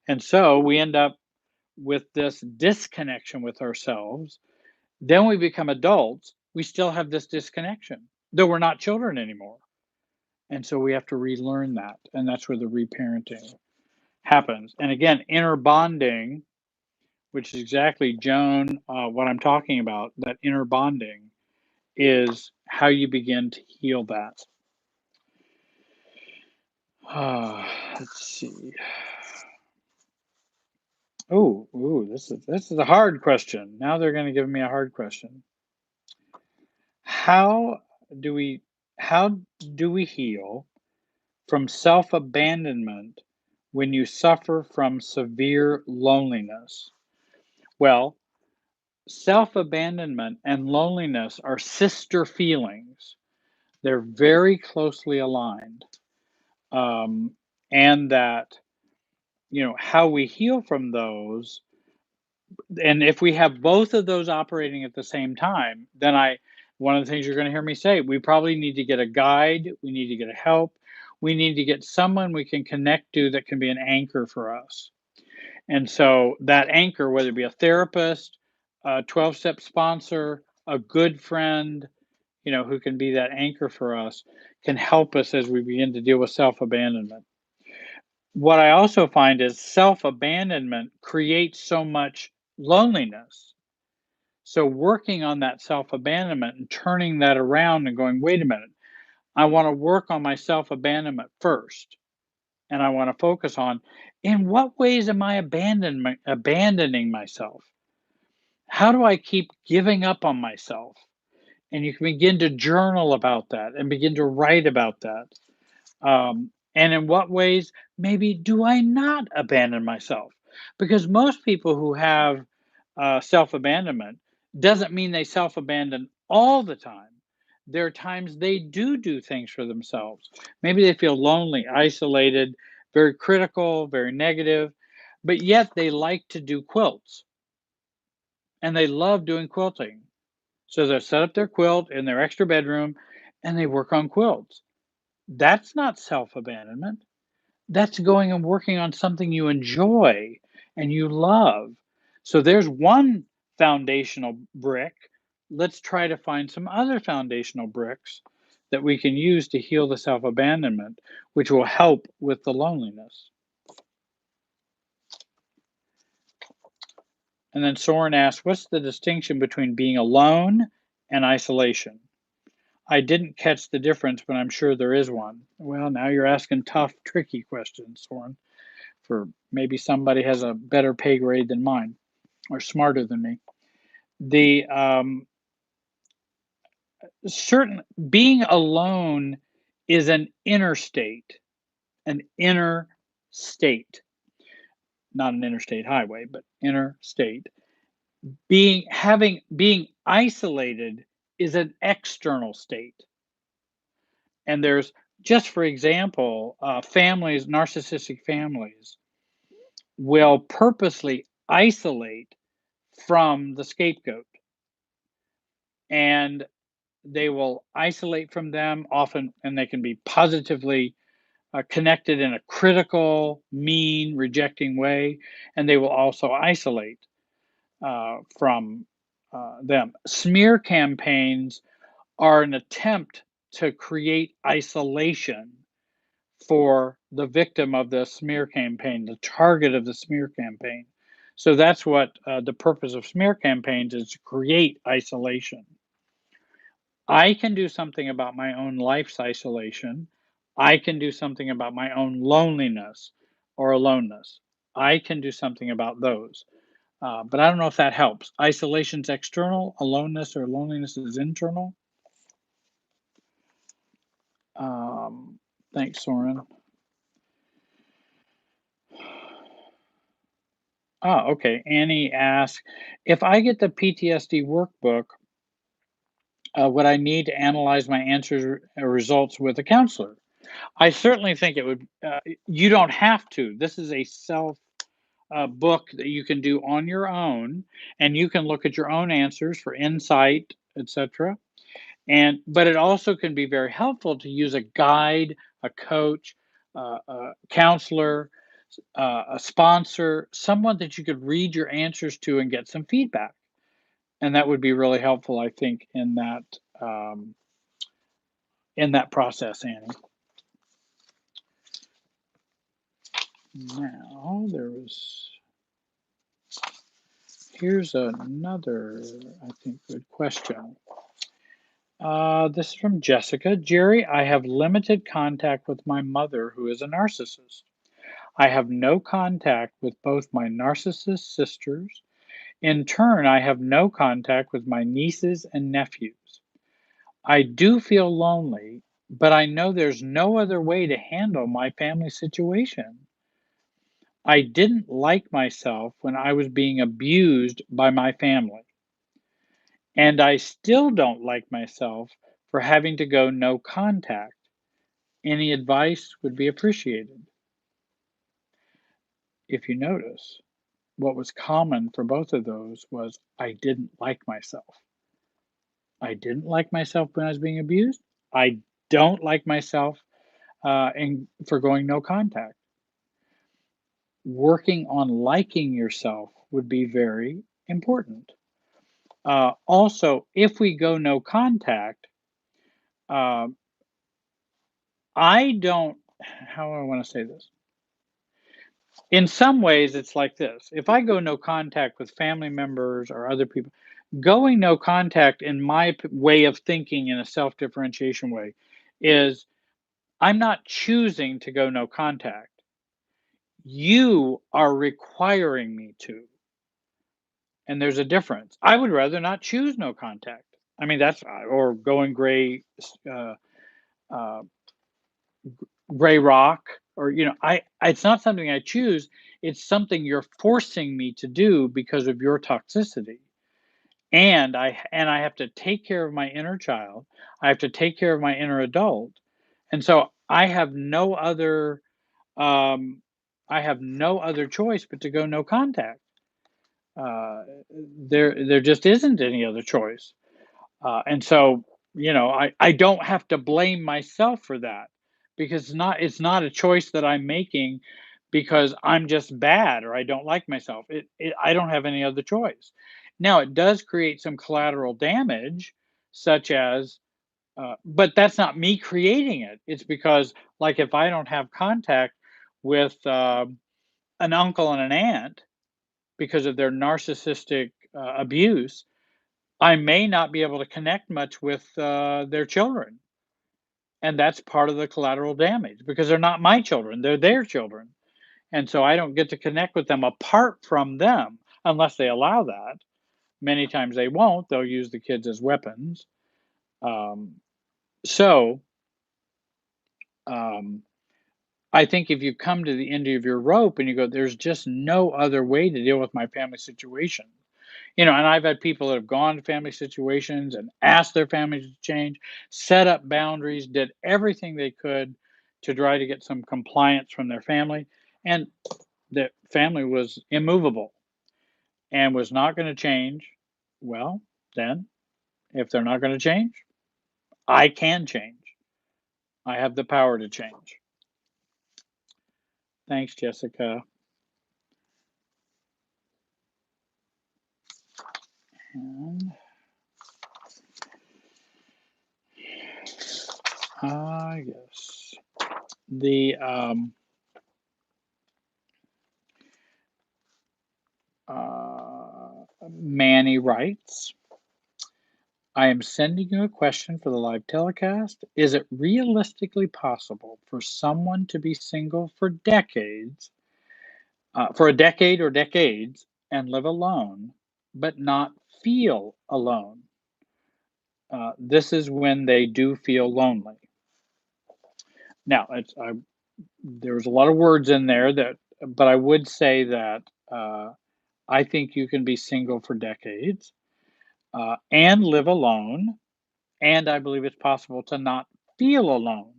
and so we end up with this disconnection with ourselves. Then we become adults. We still have this disconnection, though we're not children anymore. And so we have to relearn that. And that's where the reparenting happens. And again, inner bonding, which is exactly, Joan, what I'm talking about, that inner bonding is how you begin to heal that. Let's see. This is a hard question. Now they're going to give me a hard question. How do we how do we heal from self-abandonment when you suffer from severe loneliness? Well, self-abandonment and loneliness are sister feelings. They're very closely aligned. Um, and that, how we heal from those, and if we have both of those operating at the same time, then one of the things you're going to hear me say, we probably need to get a guide, we need to get a help, we need to get someone we can connect to that can be an anchor for us. And so that anchor, whether it be a therapist, a 12-step sponsor, a good friend, who can be that anchor for us, can help us as we begin to deal with self-abandonment. What I also find is self-abandonment creates so much loneliness. So working on that self-abandonment and turning that around and going, wait a minute, I want to work on my self-abandonment first. And I want to focus on, in what ways am I abandoning myself? How do I keep giving up on myself? And you can begin to journal about that and begin to write about that. And in what ways maybe do I not abandon myself? Because most people who have self abandonment doesn't mean they self abandon all the time. There are times they do things for themselves. Maybe they feel lonely, isolated, very critical, very negative, but yet they like to do quilts and they love doing quilting. So they set up their quilt in their extra bedroom and they work on quilts. That's not self abandonment. That's going and working on something you enjoy and you love. So there's one foundational brick. Let's try to find some other foundational bricks that we can use to heal the self abandonment, which will help with the loneliness. And then Soren asks, what's the distinction between being alone and isolation? I didn't catch the difference, but I'm sure there is one. Well, now you're asking tough, tricky questions, Soren. For maybe somebody has a better pay grade than mine or smarter than me. The certain being alone is an inner state, not an interstate highway, but inner state. Being isolated is an external state. And there's, just for example, narcissistic families will purposely isolate from the scapegoat, and they will isolate from them often, and they can be positively connected in a critical, mean, rejecting way, and they will also isolate from them. Smear campaigns are an attempt to create isolation for the victim of the smear campaign, the target of the smear campaign. So that's what the purpose of smear campaigns is, to create isolation. I can do something about my own life's isolation. I can do something about my own loneliness or aloneness. I can do something about those. But I don't know if that helps. Isolation's external, aloneness or loneliness is internal. Thanks, Soren. Okay. Annie asks, if I get the PTSD workbook, would I need to analyze my answers results with a counselor? I certainly think it would. You don't have to. This is a book that you can do on your own, and you can look at your own answers for insight, etc. And but it also can be very helpful to use a guide, a coach, a counselor, a sponsor, someone that you could read your answers to and get some feedback. And that would be really helpful, I think, um, in that process, Annie. Now here's another, I think, good question. This is from Jessica. Jerry, I have limited contact with my mother, who is a narcissist. I have no contact with both my narcissist sisters. In turn, I have no contact with my nieces and nephews. I do feel lonely, but I know there's no other way to handle my family situation. I didn't like myself when I was being abused by my family, and I still don't like myself for having to go no contact. Any advice would be appreciated. If you notice, what was common for both of those was I didn't like myself. I didn't like myself when I was being abused. I don't like myself for going no contact. Working on liking yourself would be very important. Also, if we go no contact, uh, I don't, how do I want to say this? In some ways, it's like this. If I go no contact with family members or other people, going no contact in my way of thinking in a self differentiation way is I'm not choosing to go no contact. You are requiring me to. And there's a difference. I would rather not choose no contact. I mean, or going uh, uh, gray rock, or, it's not something I choose. It's something you're forcing me to do because of your toxicity. And I have to take care of my inner child. I have to take care of my inner adult. And so um, I have no other choice but to go no contact. Uh, there just isn't any other choice. And so, I don't have to blame myself for that, because it's not a choice that I'm making because I'm just bad or I don't like myself. I don't have any other choice. Now, it does create some collateral damage, such as, but that's not me creating it. It's because, like, if I don't have contact with an uncle and an aunt because of their narcissistic abuse, I may not be able to connect much with their children. And that's part of the collateral damage because they're not my children, they're their children. And so I don't get to connect with them apart from them unless they allow that. Many times they won't, they'll use the kids as weapons. Um, so um, I think if you come to the end of your rope and you go, there's just no other way to deal with my family situation. And I've had people that have gone to family situations and asked their families to change, set up boundaries, did everything they could to try to get some compliance from their family. And the family was immovable and was not going to change. Well, then, if they're not going to change, I can change. I have the power to change. Thanks, Jessica. And I guess the Manny writes, I am sending you a question for the live telecast. Is it realistically possible for someone to be single for a decade or decades, and live alone, but not feel alone? This is when they do feel lonely. Now, there's a lot of words in there but I would say that I think you can be single for decades and live alone, and I believe it's possible to not feel alone.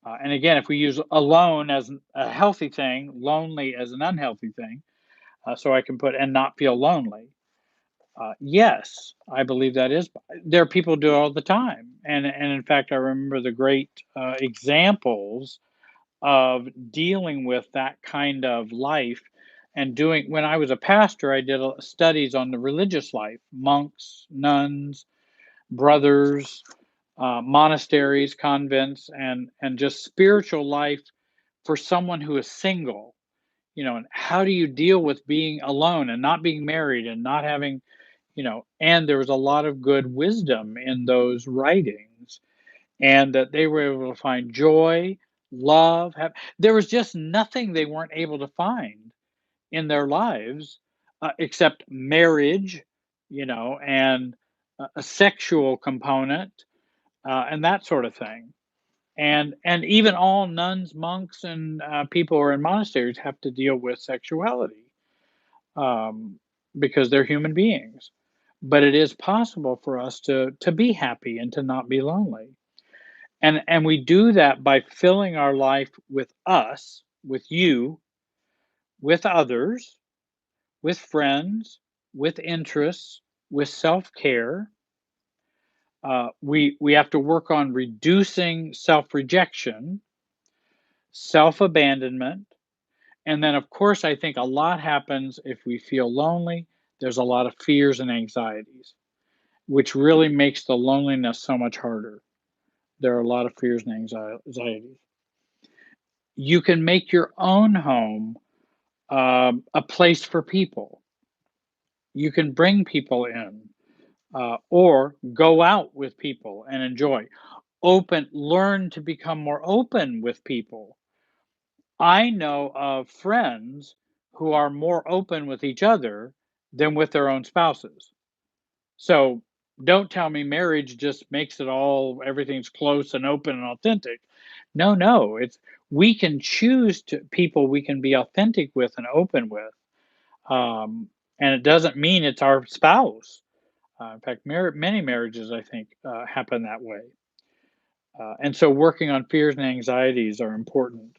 And again, if we use alone as a healthy thing, lonely as an unhealthy thing, so I can put and not feel lonely. Yes, I believe that is. There are people who do it all the time, and in fact, I remember the great examples of dealing with that kind of life and doing. When I was a pastor, I did studies on the religious life, monks, nuns, brothers, monasteries, convents, and just spiritual life for someone who is single. And how do you deal with being alone and not being married and not having, and there was a lot of good wisdom in those writings, and that they were able to find joy, love. There was just nothing they weren't able to find in their lives except marriage, and a sexual component and that sort of thing. And even all nuns, monks, and people who are in monasteries have to deal with sexuality um, because they're human beings. But it is possible for us to be happy and to not be lonely. And we do that by filling our life with us, with you, with others, with friends, with interests, with self-care. We have to work on reducing self-rejection, self-abandonment, and then of course I think a lot happens if we feel lonely. There's a lot of fears and anxieties, which really makes the loneliness so much harder. There are a lot of fears and anxieties. You can make your own home a place for people. You can bring people in, or go out with people and enjoy. Learn to become more open with people. I know of friends who are more open with each other than with their own spouses. So don't tell me marriage just makes it all everything's close and open and authentic. No, no, it's we can choose to people we can be authentic with and open with. And it doesn't mean it's our spouse. In fact, many marriages I think happen that way. And so working on fears and anxieties are important.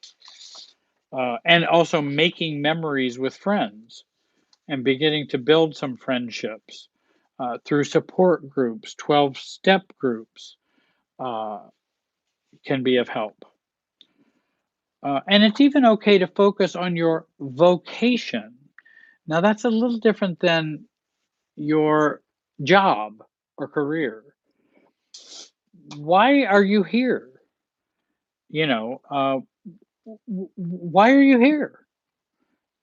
And also making memories with friends and beginning to build some friendships through support groups, 12-step groups uh, can be of help. And it's even okay to focus on your vocation. Now, that's a little different than your job or career. Why are you here? You know, why are you here?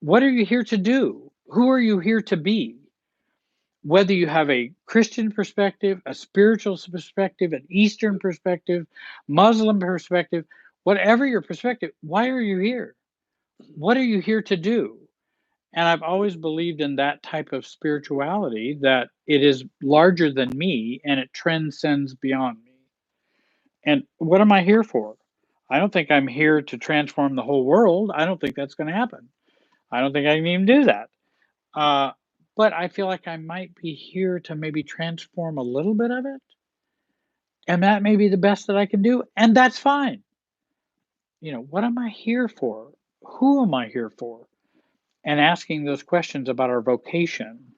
What are you here to do? Who are you here to be? Whether you have a Christian perspective, a spiritual perspective, an Eastern perspective, Muslim perspective, whatever your perspective, why are you here? What are you here to do? And I've always believed in that type of spirituality, that it is larger than me and it transcends beyond me. And what am I here for? I don't think I'm here to transform the whole world. I don't think that's going to happen. I don't think I can even do that. Uh, but I feel like I might be here to maybe transform a little bit of it, and that may be the best that I can do, and that's fine. What am I here for? Who am I here for? And asking those questions about our vocation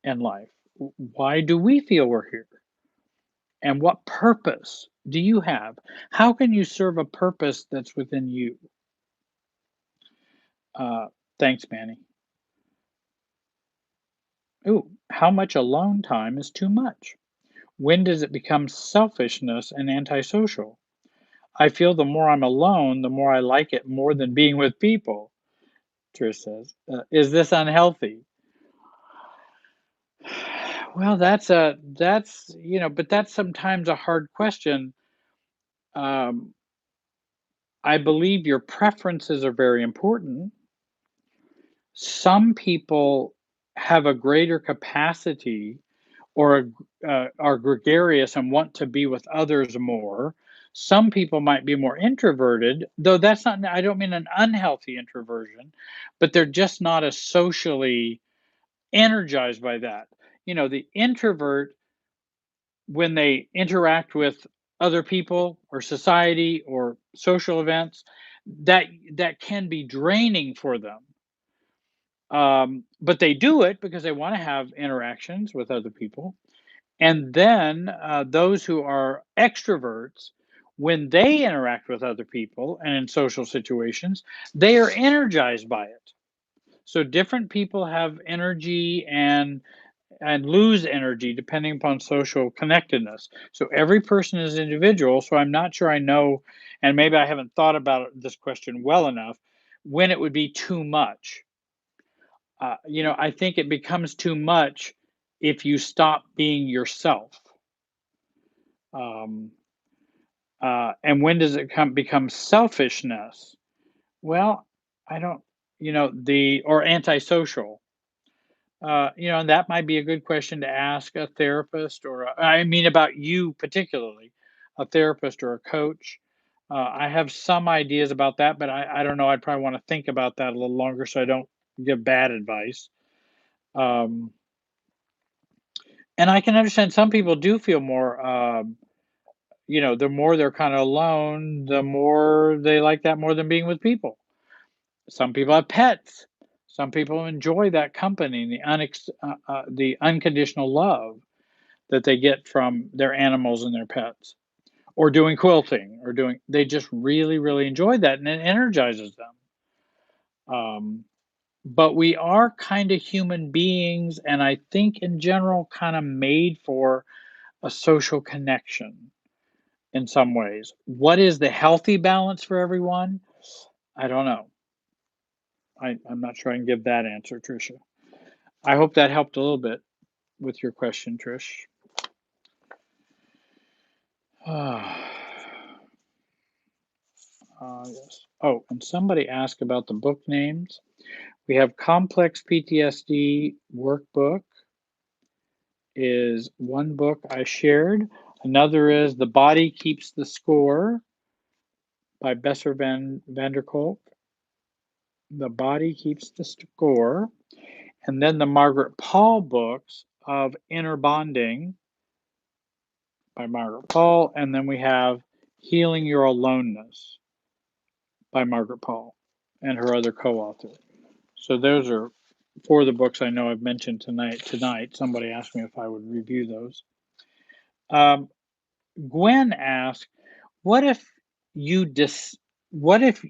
in life. Why do we feel we're here? And what purpose do you have? How can you serve a purpose that's within you? Uh, Thanks, Manny. Ooh, how much alone time is too much? When does it become selfishness and antisocial? I feel the more I'm alone, the more I like it more than being with people, Trish says. Is this unhealthy? Well, but that's sometimes a hard question. Um, I believe your preferences are very important. Some people have a greater capacity or are gregarious and want to be with others more. Some people might be more introverted, though that's not, I don't mean an unhealthy introversion, but they're just not as socially energized by that. The introvert, when they interact with other people or society or social events that that can be draining for them. But they do it because they want to have interactions with other people. And then those who are extroverts, when they interact with other people and in social situations, they are energized by it. So different people have energy and lose energy depending upon social connectedness. So every person is individual. So I'm not sure I know, and maybe I haven't thought about this question well enough, when it would be too much. I think it becomes too much if you stop being yourself. Um, and when does it become selfishness? Well, I don't, the or antisocial. And that might be a good question to ask a therapist I mean, about you particularly, a therapist or a coach. I have some ideas about that, but I don't know. I'd probably want to think about that a little longer so I don't give bad advice. Um, and I can understand some people do feel more, the more they're kind of alone, the more they like that more than being with people. Some people have pets. Some people enjoy that company and the unconditional love that they get from their animals and their pets, or doing quilting, or doing they just really, really enjoy that, and it energizes them. But we are kind of human beings, and I think in general kind of made for a social connection in some ways. What is the healthy balance for everyone? I don't know. I'm not sure I can give that answer, Tricia. I hope that helped a little bit with your question, Trish. Yes. Oh, and somebody asked about the book names. We have Complex PTSD Workbook is one book I shared. Another is The Body Keeps the Score by Besser van der Kolk. The Body Keeps the Score. And then the Margaret Paul books of Inner Bonding by Margaret Paul. And then we have Healing Your Aloneness by Margaret Paul and her other co-author. So those are four of the books I know I've mentioned tonight. Somebody asked me if I would review those. Um, Gwen asked, "What if you what if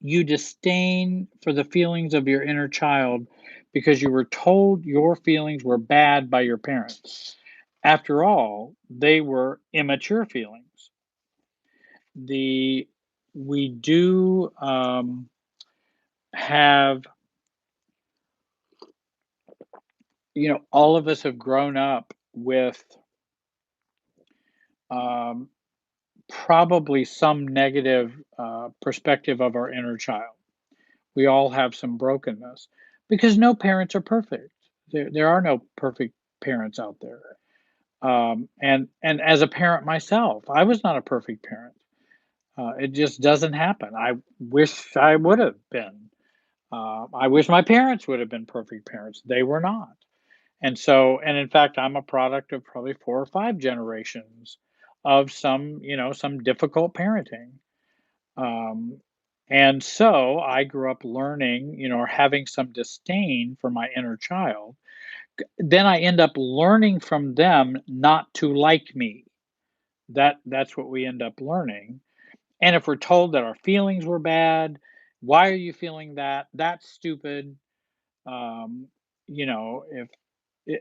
you disdain for the feelings of your inner child because you were told your feelings were bad by your parents? After all, they were immature feelings." The We do have, all of us have grown up with um, probably some negative perspective of our inner child. We all have some brokenness because no parents are perfect. There are no perfect parents out there. And as a parent myself, I was not a perfect parent. It just doesn't happen. I wish I would have been. I wish my parents would have been perfect parents. They were not. And in fact, I'm a product of probably four or five generations of some difficult parenting. Um, and so I grew up learning, or having some disdain for my inner child. Then I end up learning from them not to like me. That's what we end up learning. And if we're told that our feelings were bad, why are you feeling that? That's stupid. Um, if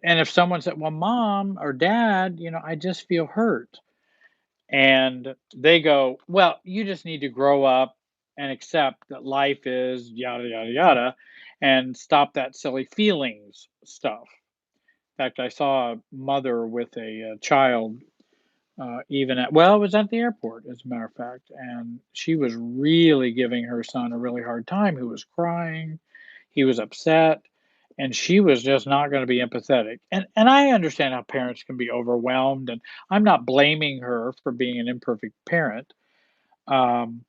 and if someone said, "Well, mom or dad, I just feel hurt." And they go, "Well, you just need to grow up and accept that life is yada, yada, yada, and stop that silly feelings stuff." In fact, I saw a mother with a child, even it was at the airport, as a matter of fact, and she was really giving her son a really hard time, who was crying, he was upset, and she was just not going to be empathetic. And I understand how parents can be overwhelmed, and I'm not blaming her for being an imperfect parent. Um,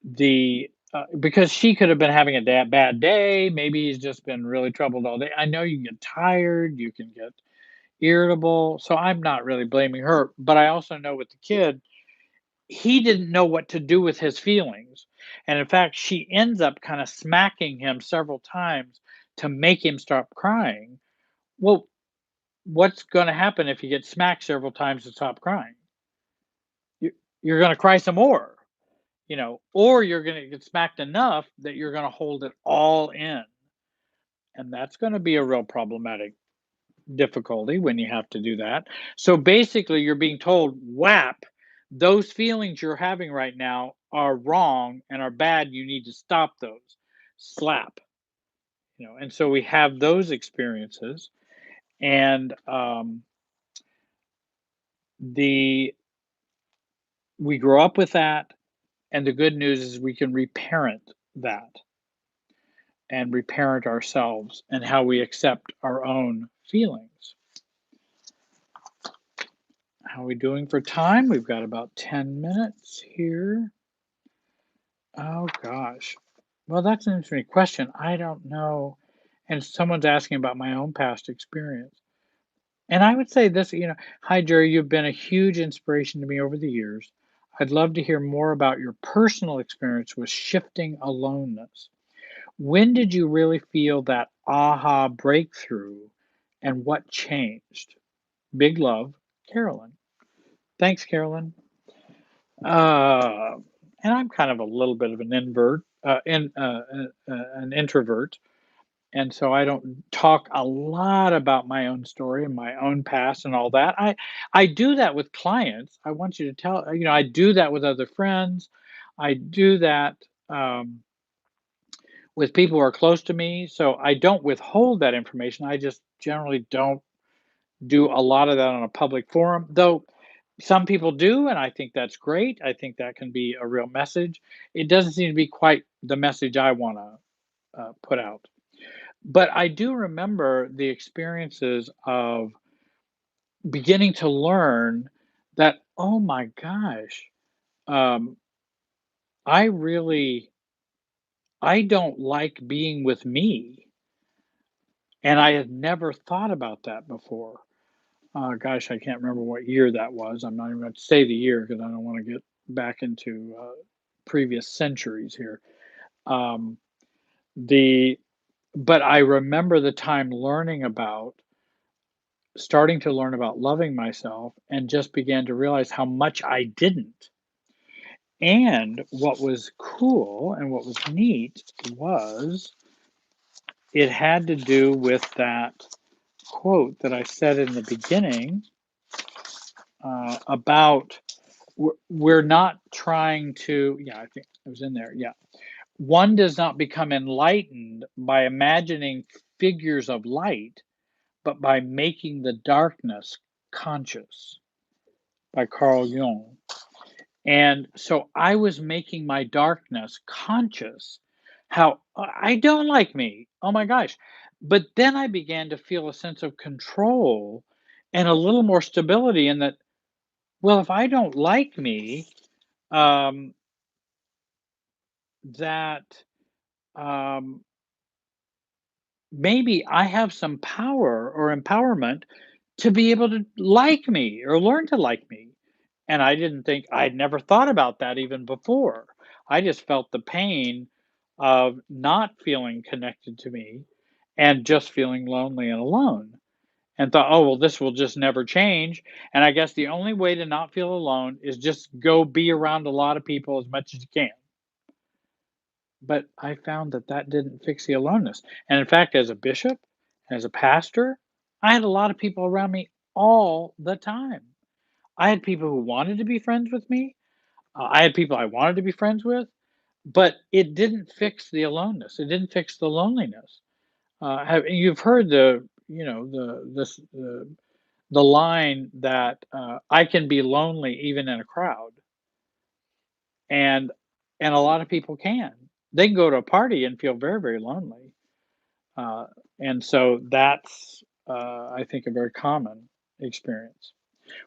the Because she could have been having a bad day. Maybe he's just been really troubled all day. I know you can get tired. You can get, irritable. So I'm not really blaming her, but I also know with the kid, he didn't know what to do with his feelings. And in fact, she ends up kind of smacking him several times to make him stop crying. Well, what's going to happen if you get smacked several times to stop crying? You- You're going to cry some more, or you're going to get smacked enough that you're going to hold it all in. And that's going to be a real problematic difficulty when you have to do that. So basically, you're being told, WAP, those feelings you're having right now are wrong and are bad. You need to stop those. Slap. And so we have those experiences, and the we grow up with that. And the good news is we can reparent that and reparent ourselves and how we accept our own feelings. How are we doing for time? We've got about 10 minutes here. Oh gosh. Well, that's an interesting question. I don't know. And someone's asking about my own past experience. And I would say this, hi Jerry, you've been a huge inspiration to me over the years. I'd love to hear more about your personal experience with shifting aloneness. When did you really feel that aha breakthrough and what changed? Big love, Carolyn. Thanks, Carolyn. Uh, and I'm kind of a little bit of an introvert, and so I don't talk a lot about my own story and my own past and all that. I do that with clients. I want you to tell, I do that with other friends. I do that with people who are close to me. So I don't withhold that information. I just generally don't do a lot of that on a public forum, though some people do, and I think that's great. I think that can be a real message. It doesn't seem to be quite the message I want to put out. But I do remember the experiences of beginning to learn that, oh my gosh, um, I really, I don't like being with me. And I had never thought about that before. Gosh, I can't remember what year that was. I'm not even going to say the year because I don't want to get back into previous centuries here. Um, the but I remember the time starting to learn about loving myself, and just began to realize how much I didn't. And what was cool and what was neat was it had to do with that quote that I said in the beginning about we're not trying to, yeah, I think it was in there. Yeah. One does not become enlightened by imagining figures of light, but by making the darkness conscious, by Carl Jung. And so I was making my darkness conscious, how I don't like me. Oh my gosh. But then I began to feel a sense of control and a little more stability in that, well, if I don't like me, um, that um, maybe I have some power or empowerment to be able to like me or learn to like me. And I didn't think, I'd never thought about that even before. I just felt the pain of not feeling connected to me and just feeling lonely and alone, and thought, oh, well, this will just never change. And I guess the only way to not feel alone is just go be around a lot of people as much as you can. But I found that that didn't fix the aloneness. And in fact, as a bishop, as a pastor, I had a lot of people around me all the time. I had people who wanted to be friends with me. I had people I wanted to be friends with, but it didn't fix the aloneness. It didn't fix the loneliness. You've heard the line that I can be lonely even in a crowd, and a lot of people can. They can go to a party and feel very, very lonely. Uh, and so that's, I think, a very common experience.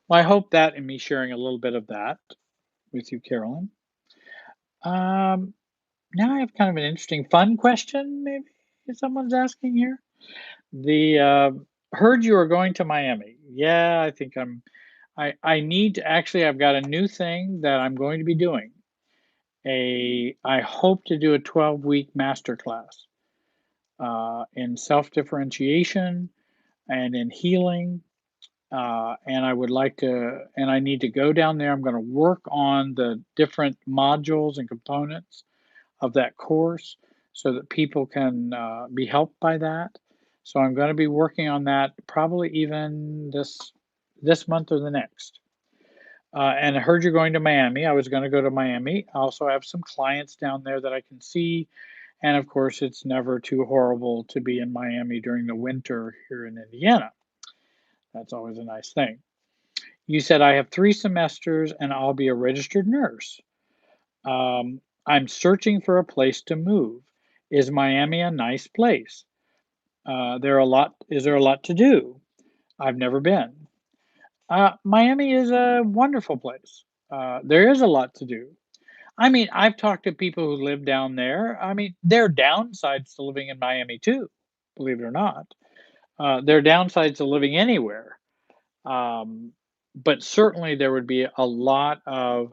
Well, I hope that and me sharing a little bit of that with you, Carolyn. Um, Now I have kind of an interesting, fun question, maybe someone's asking here. The Heard you are going to Miami. Yeah, I think I need to actually, I've got a new thing that I'm going to be doing. I hope to do a 12-week master class in self-differentiation and in healing. And I would like to, and I need to go down there. I'm going to work on the different modules and components of that course so that people can be helped by that. So I'm going to be working on that probably even this month or the next. And I heard you're going to Miami. I was going to go to Miami. I also have some clients down there that I can see. And of course, it's never too horrible to be in Miami during the winter here in Indiana. That's always a nice thing. You said I have 3 semesters and I'll be a registered nurse. I'm searching for a place to move. Is Miami a nice place? Is there a lot to do? I've never been. Miami is a wonderful place. There is a lot to do. I mean, I've talked to people who live down there. I mean, there are downsides to living in Miami too, believe it or not. There are downsides to living anywhere. Um, but certainly there would be a lot of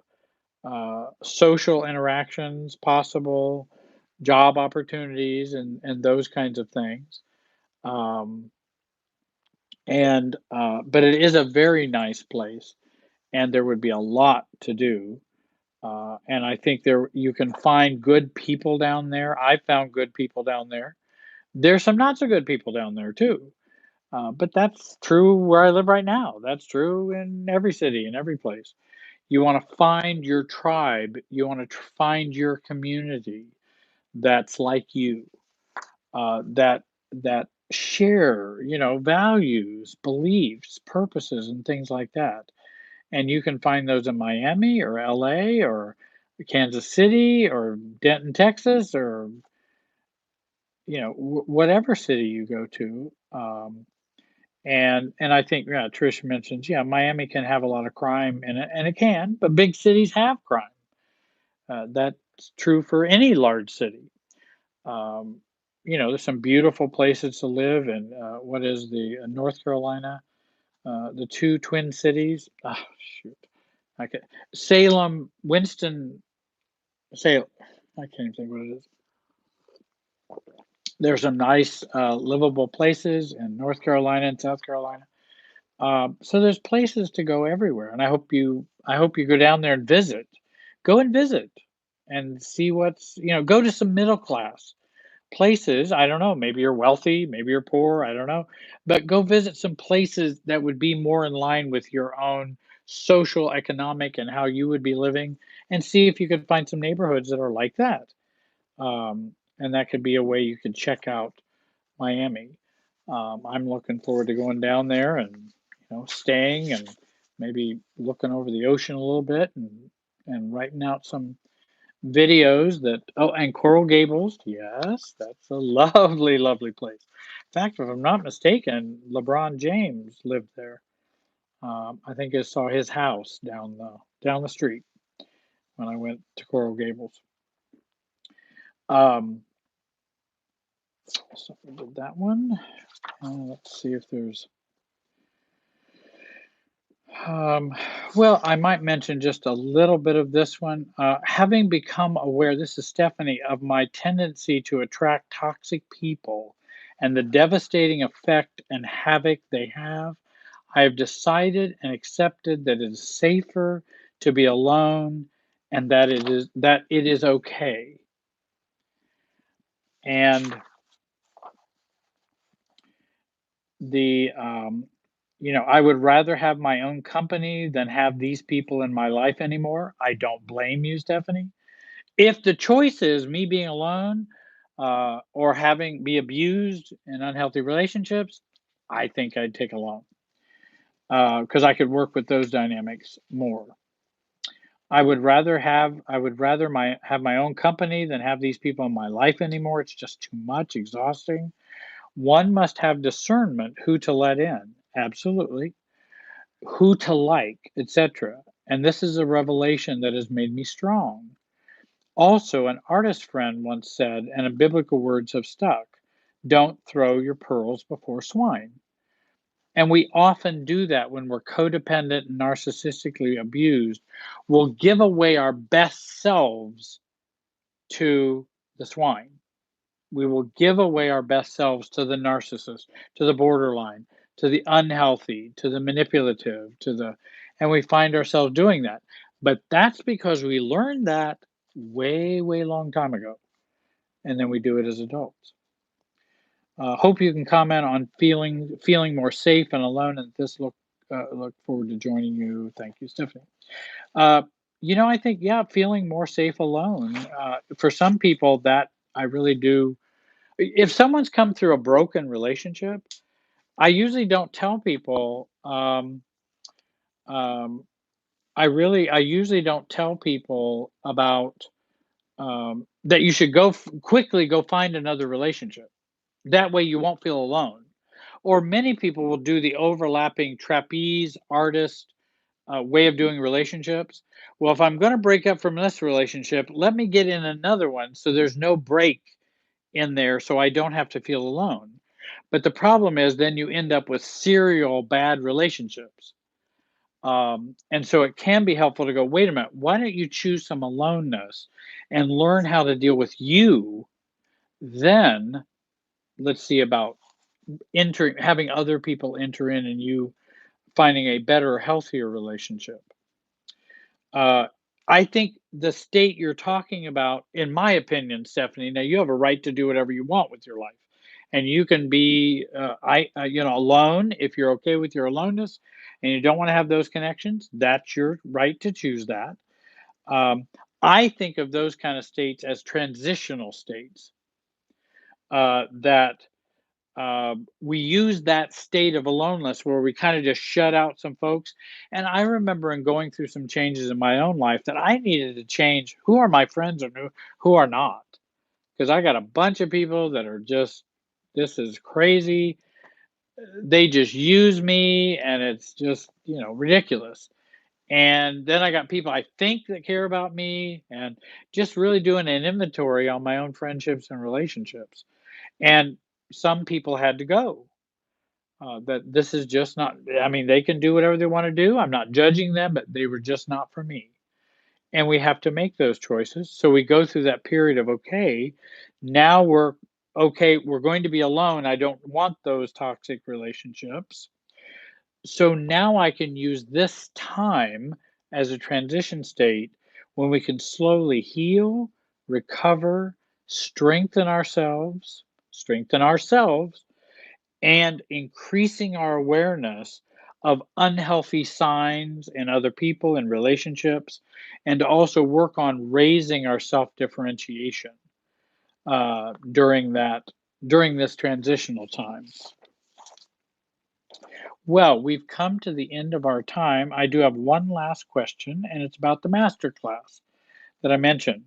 social interactions possible, job opportunities, and those kinds of things. Um, but it is a very nice place, and there would be a lot to do. And I think there you can find good people down there. I found good people down there. There's some not so good people down there too. But that's true where I live right now. That's true in every city, in every place. You want to find your tribe. You want to find your community that's like you, that share, values, beliefs, purposes, and things like that. And you can find those in Miami or LA or Kansas City or Denton, Texas, or whatever city you go to. And I think, yeah, Trish mentions, yeah, Miami can have a lot of crime in it, and it can, but big cities have crime. That's true for any large city. Um, there's some beautiful places to live in. What is the North Carolina? The two twin cities. Ah, shoot, I can Salem, Winston, Salem. I can't even think what it is. There's some nice, livable places in North Carolina and South Carolina. So there's places to go everywhere, and I hope you go down there and visit. Go and visit and see go to some middle class places. I don't know, maybe you're wealthy, maybe you're poor, I don't know. But go visit some places that would be more in line with your own social, economic, and how you would be living, and see if you could find some neighborhoods that are like that. And that could be a way you could check out Miami. I'm looking forward to going down there and staying and maybe looking over the ocean a little bit and writing out some videos that and Coral Gables, yes, that's a lovely, lovely place. In fact, if I'm not mistaken, LeBron James lived there. I think I saw his house down the street when I went to Coral Gables. Um, so we did that one. Let's see if there's Um, well, I might mention just a little bit of this one. Having become aware, this is Stephanie, of my tendency to attract toxic people and the devastating effect and havoc they have, I have decided and accepted that it is safer to be alone and that it is okay. And I would rather have my own company than have these people in my life anymore. I don't blame you, Stephanie. If the choice is me being alone, or having be abused in unhealthy relationships, I think I'd take alone, because I could work with those dynamics more. I would rather have my own company than have these people in my life anymore. It's just too much, exhausting. One must have discernment who to let in. Absolutely. Who to like, etc. And this is a revelation that has made me strong. Also, an artist friend once said, and biblical words have stuck, don't throw your pearls before swine. And we often do that when we're codependent and narcissistically abused. We'll give away our best selves to the swine. We will give away our best selves to the narcissist, to the borderline, to the unhealthy, to the manipulative, and we find ourselves doing that. But that's because we learned that way, way long time ago, and then we do it as adults. Hope you can comment on feeling more safe and alone. And this look forward to joining you. Thank you, Stephanie. Uh, I think yeah, feeling more safe alone. For some people, that I really do. If someone's come through a broken relationship, I usually don't tell people. Um, I usually don't tell people about that you should quickly go find another relationship. That way you won't feel alone. Or many people will do the overlapping trapeze artist way of doing relationships. Well, if I'm going to break up from this relationship, let me get in another one so there's no break in there so I don't have to feel alone. But the problem is then you end up with serial bad relationships. And so it can be helpful to go, wait a minute, why don't you choose some aloneness and learn how to deal with you? Then let's see about having other people enter in and you finding a better, healthier relationship. Uh, I think the state you're talking about, in my opinion, Stephanie, now you have a right to do whatever you want with your life. And you can be, alone if you're okay with your aloneness and you don't want to have those connections. That's your right to choose that. Um, I think of those kind of states as transitional states that we use that state of aloneness where we kind of just shut out some folks. And I remember in going through some changes in my own life that I needed to change who are my friends and who are not. Because I got a bunch of people that are just, this is crazy. They just use me and it's just, ridiculous. And then I got people I think that care about me and just really doing an inventory on my own friendships and relationships. And some people had to go. That this is just not, I mean, they can do whatever they want to do. I'm not judging them, but they were just not for me. And we have to make those choices. So we go through that period of, okay, now we're okay, we're going to be alone. I don't want those toxic relationships. So now I can use this time as a transition state when we can slowly heal, recover, strengthen ourselves, and increasing our awareness of unhealthy signs in other people and relationships, and to also work on raising our self-differentiation during this transitional time. Well, we've come to the end of our time. I do have one last question, and it's about the master class that I mentioned.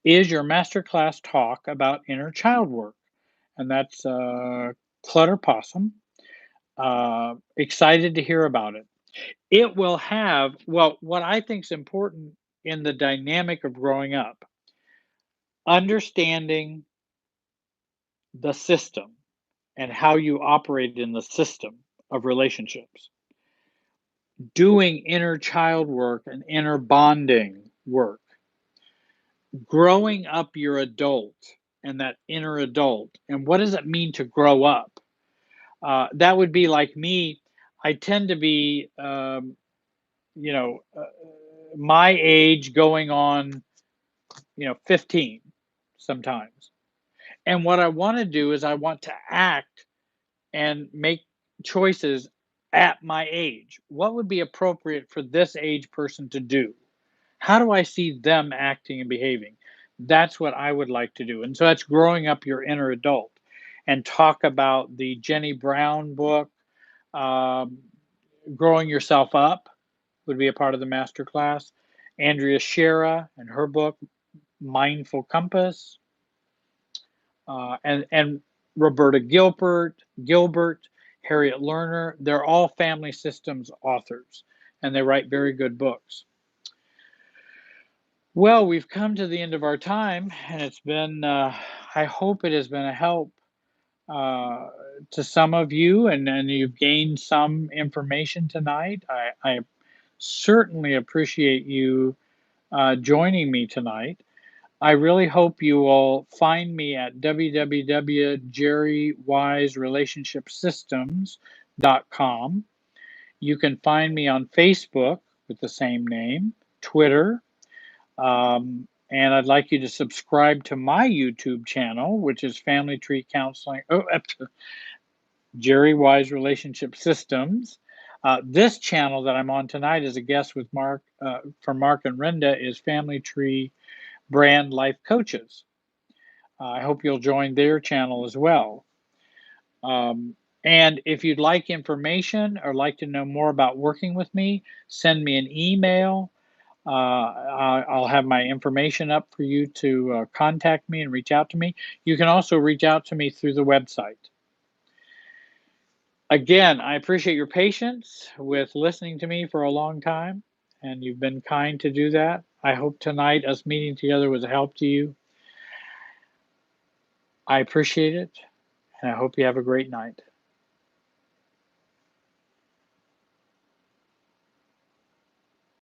Is your master class talk about inner child work? And that's Clutter Possum. Excited to hear about it. It will have, well, what I think is important in the dynamic of growing up, understanding the system and how you operate in the system of relationships, doing inner child work and inner bonding work, growing up your adult and that inner adult. And what does it mean to grow up? That would be like me. I tend to be, you know, uh, my age going on, 15 sometimes. And what I want to do is I want to act and make choices at my age. What would be appropriate for this age person to do? How do I see them acting and behaving? That's what I would like to do. And so that's growing up your inner adult and talk about the Jenny Brown book, um, Growing Yourself Up would be a part of the master class. Andrea Shera and her book, Mindful Compass, and Roberta Gilbert, Harriet Lerner. They're all family systems authors, and they write very good books. Well, we've come to the end of our time, and it's been, I hope it has been a help uh, to some of you, and you've gained some information tonight. I certainly appreciate you joining me tonight. I really hope you will find me at www.jerrywiserelationshipsystems.com. You can find me on Facebook with the same name, Twitter, and I'd like you to subscribe to my YouTube channel, which is Family Tree Counseling. Oh, Jerry Wise Relationship Systems. This channel that I'm on tonight as a guest with Mark, from Mark and Renda, is Family Tree Brand Life Coaches. I hope you'll join their channel as well. And if you'd like information or like to know more about working with me, send me an email. I'll have my information up for you to contact me and reach out to me. You can also reach out to me through the website. Again, I appreciate your patience with listening to me for a long time, and you've been kind to do that. I hope tonight, us meeting together, was a help to you. I appreciate it, and I hope you have a great night.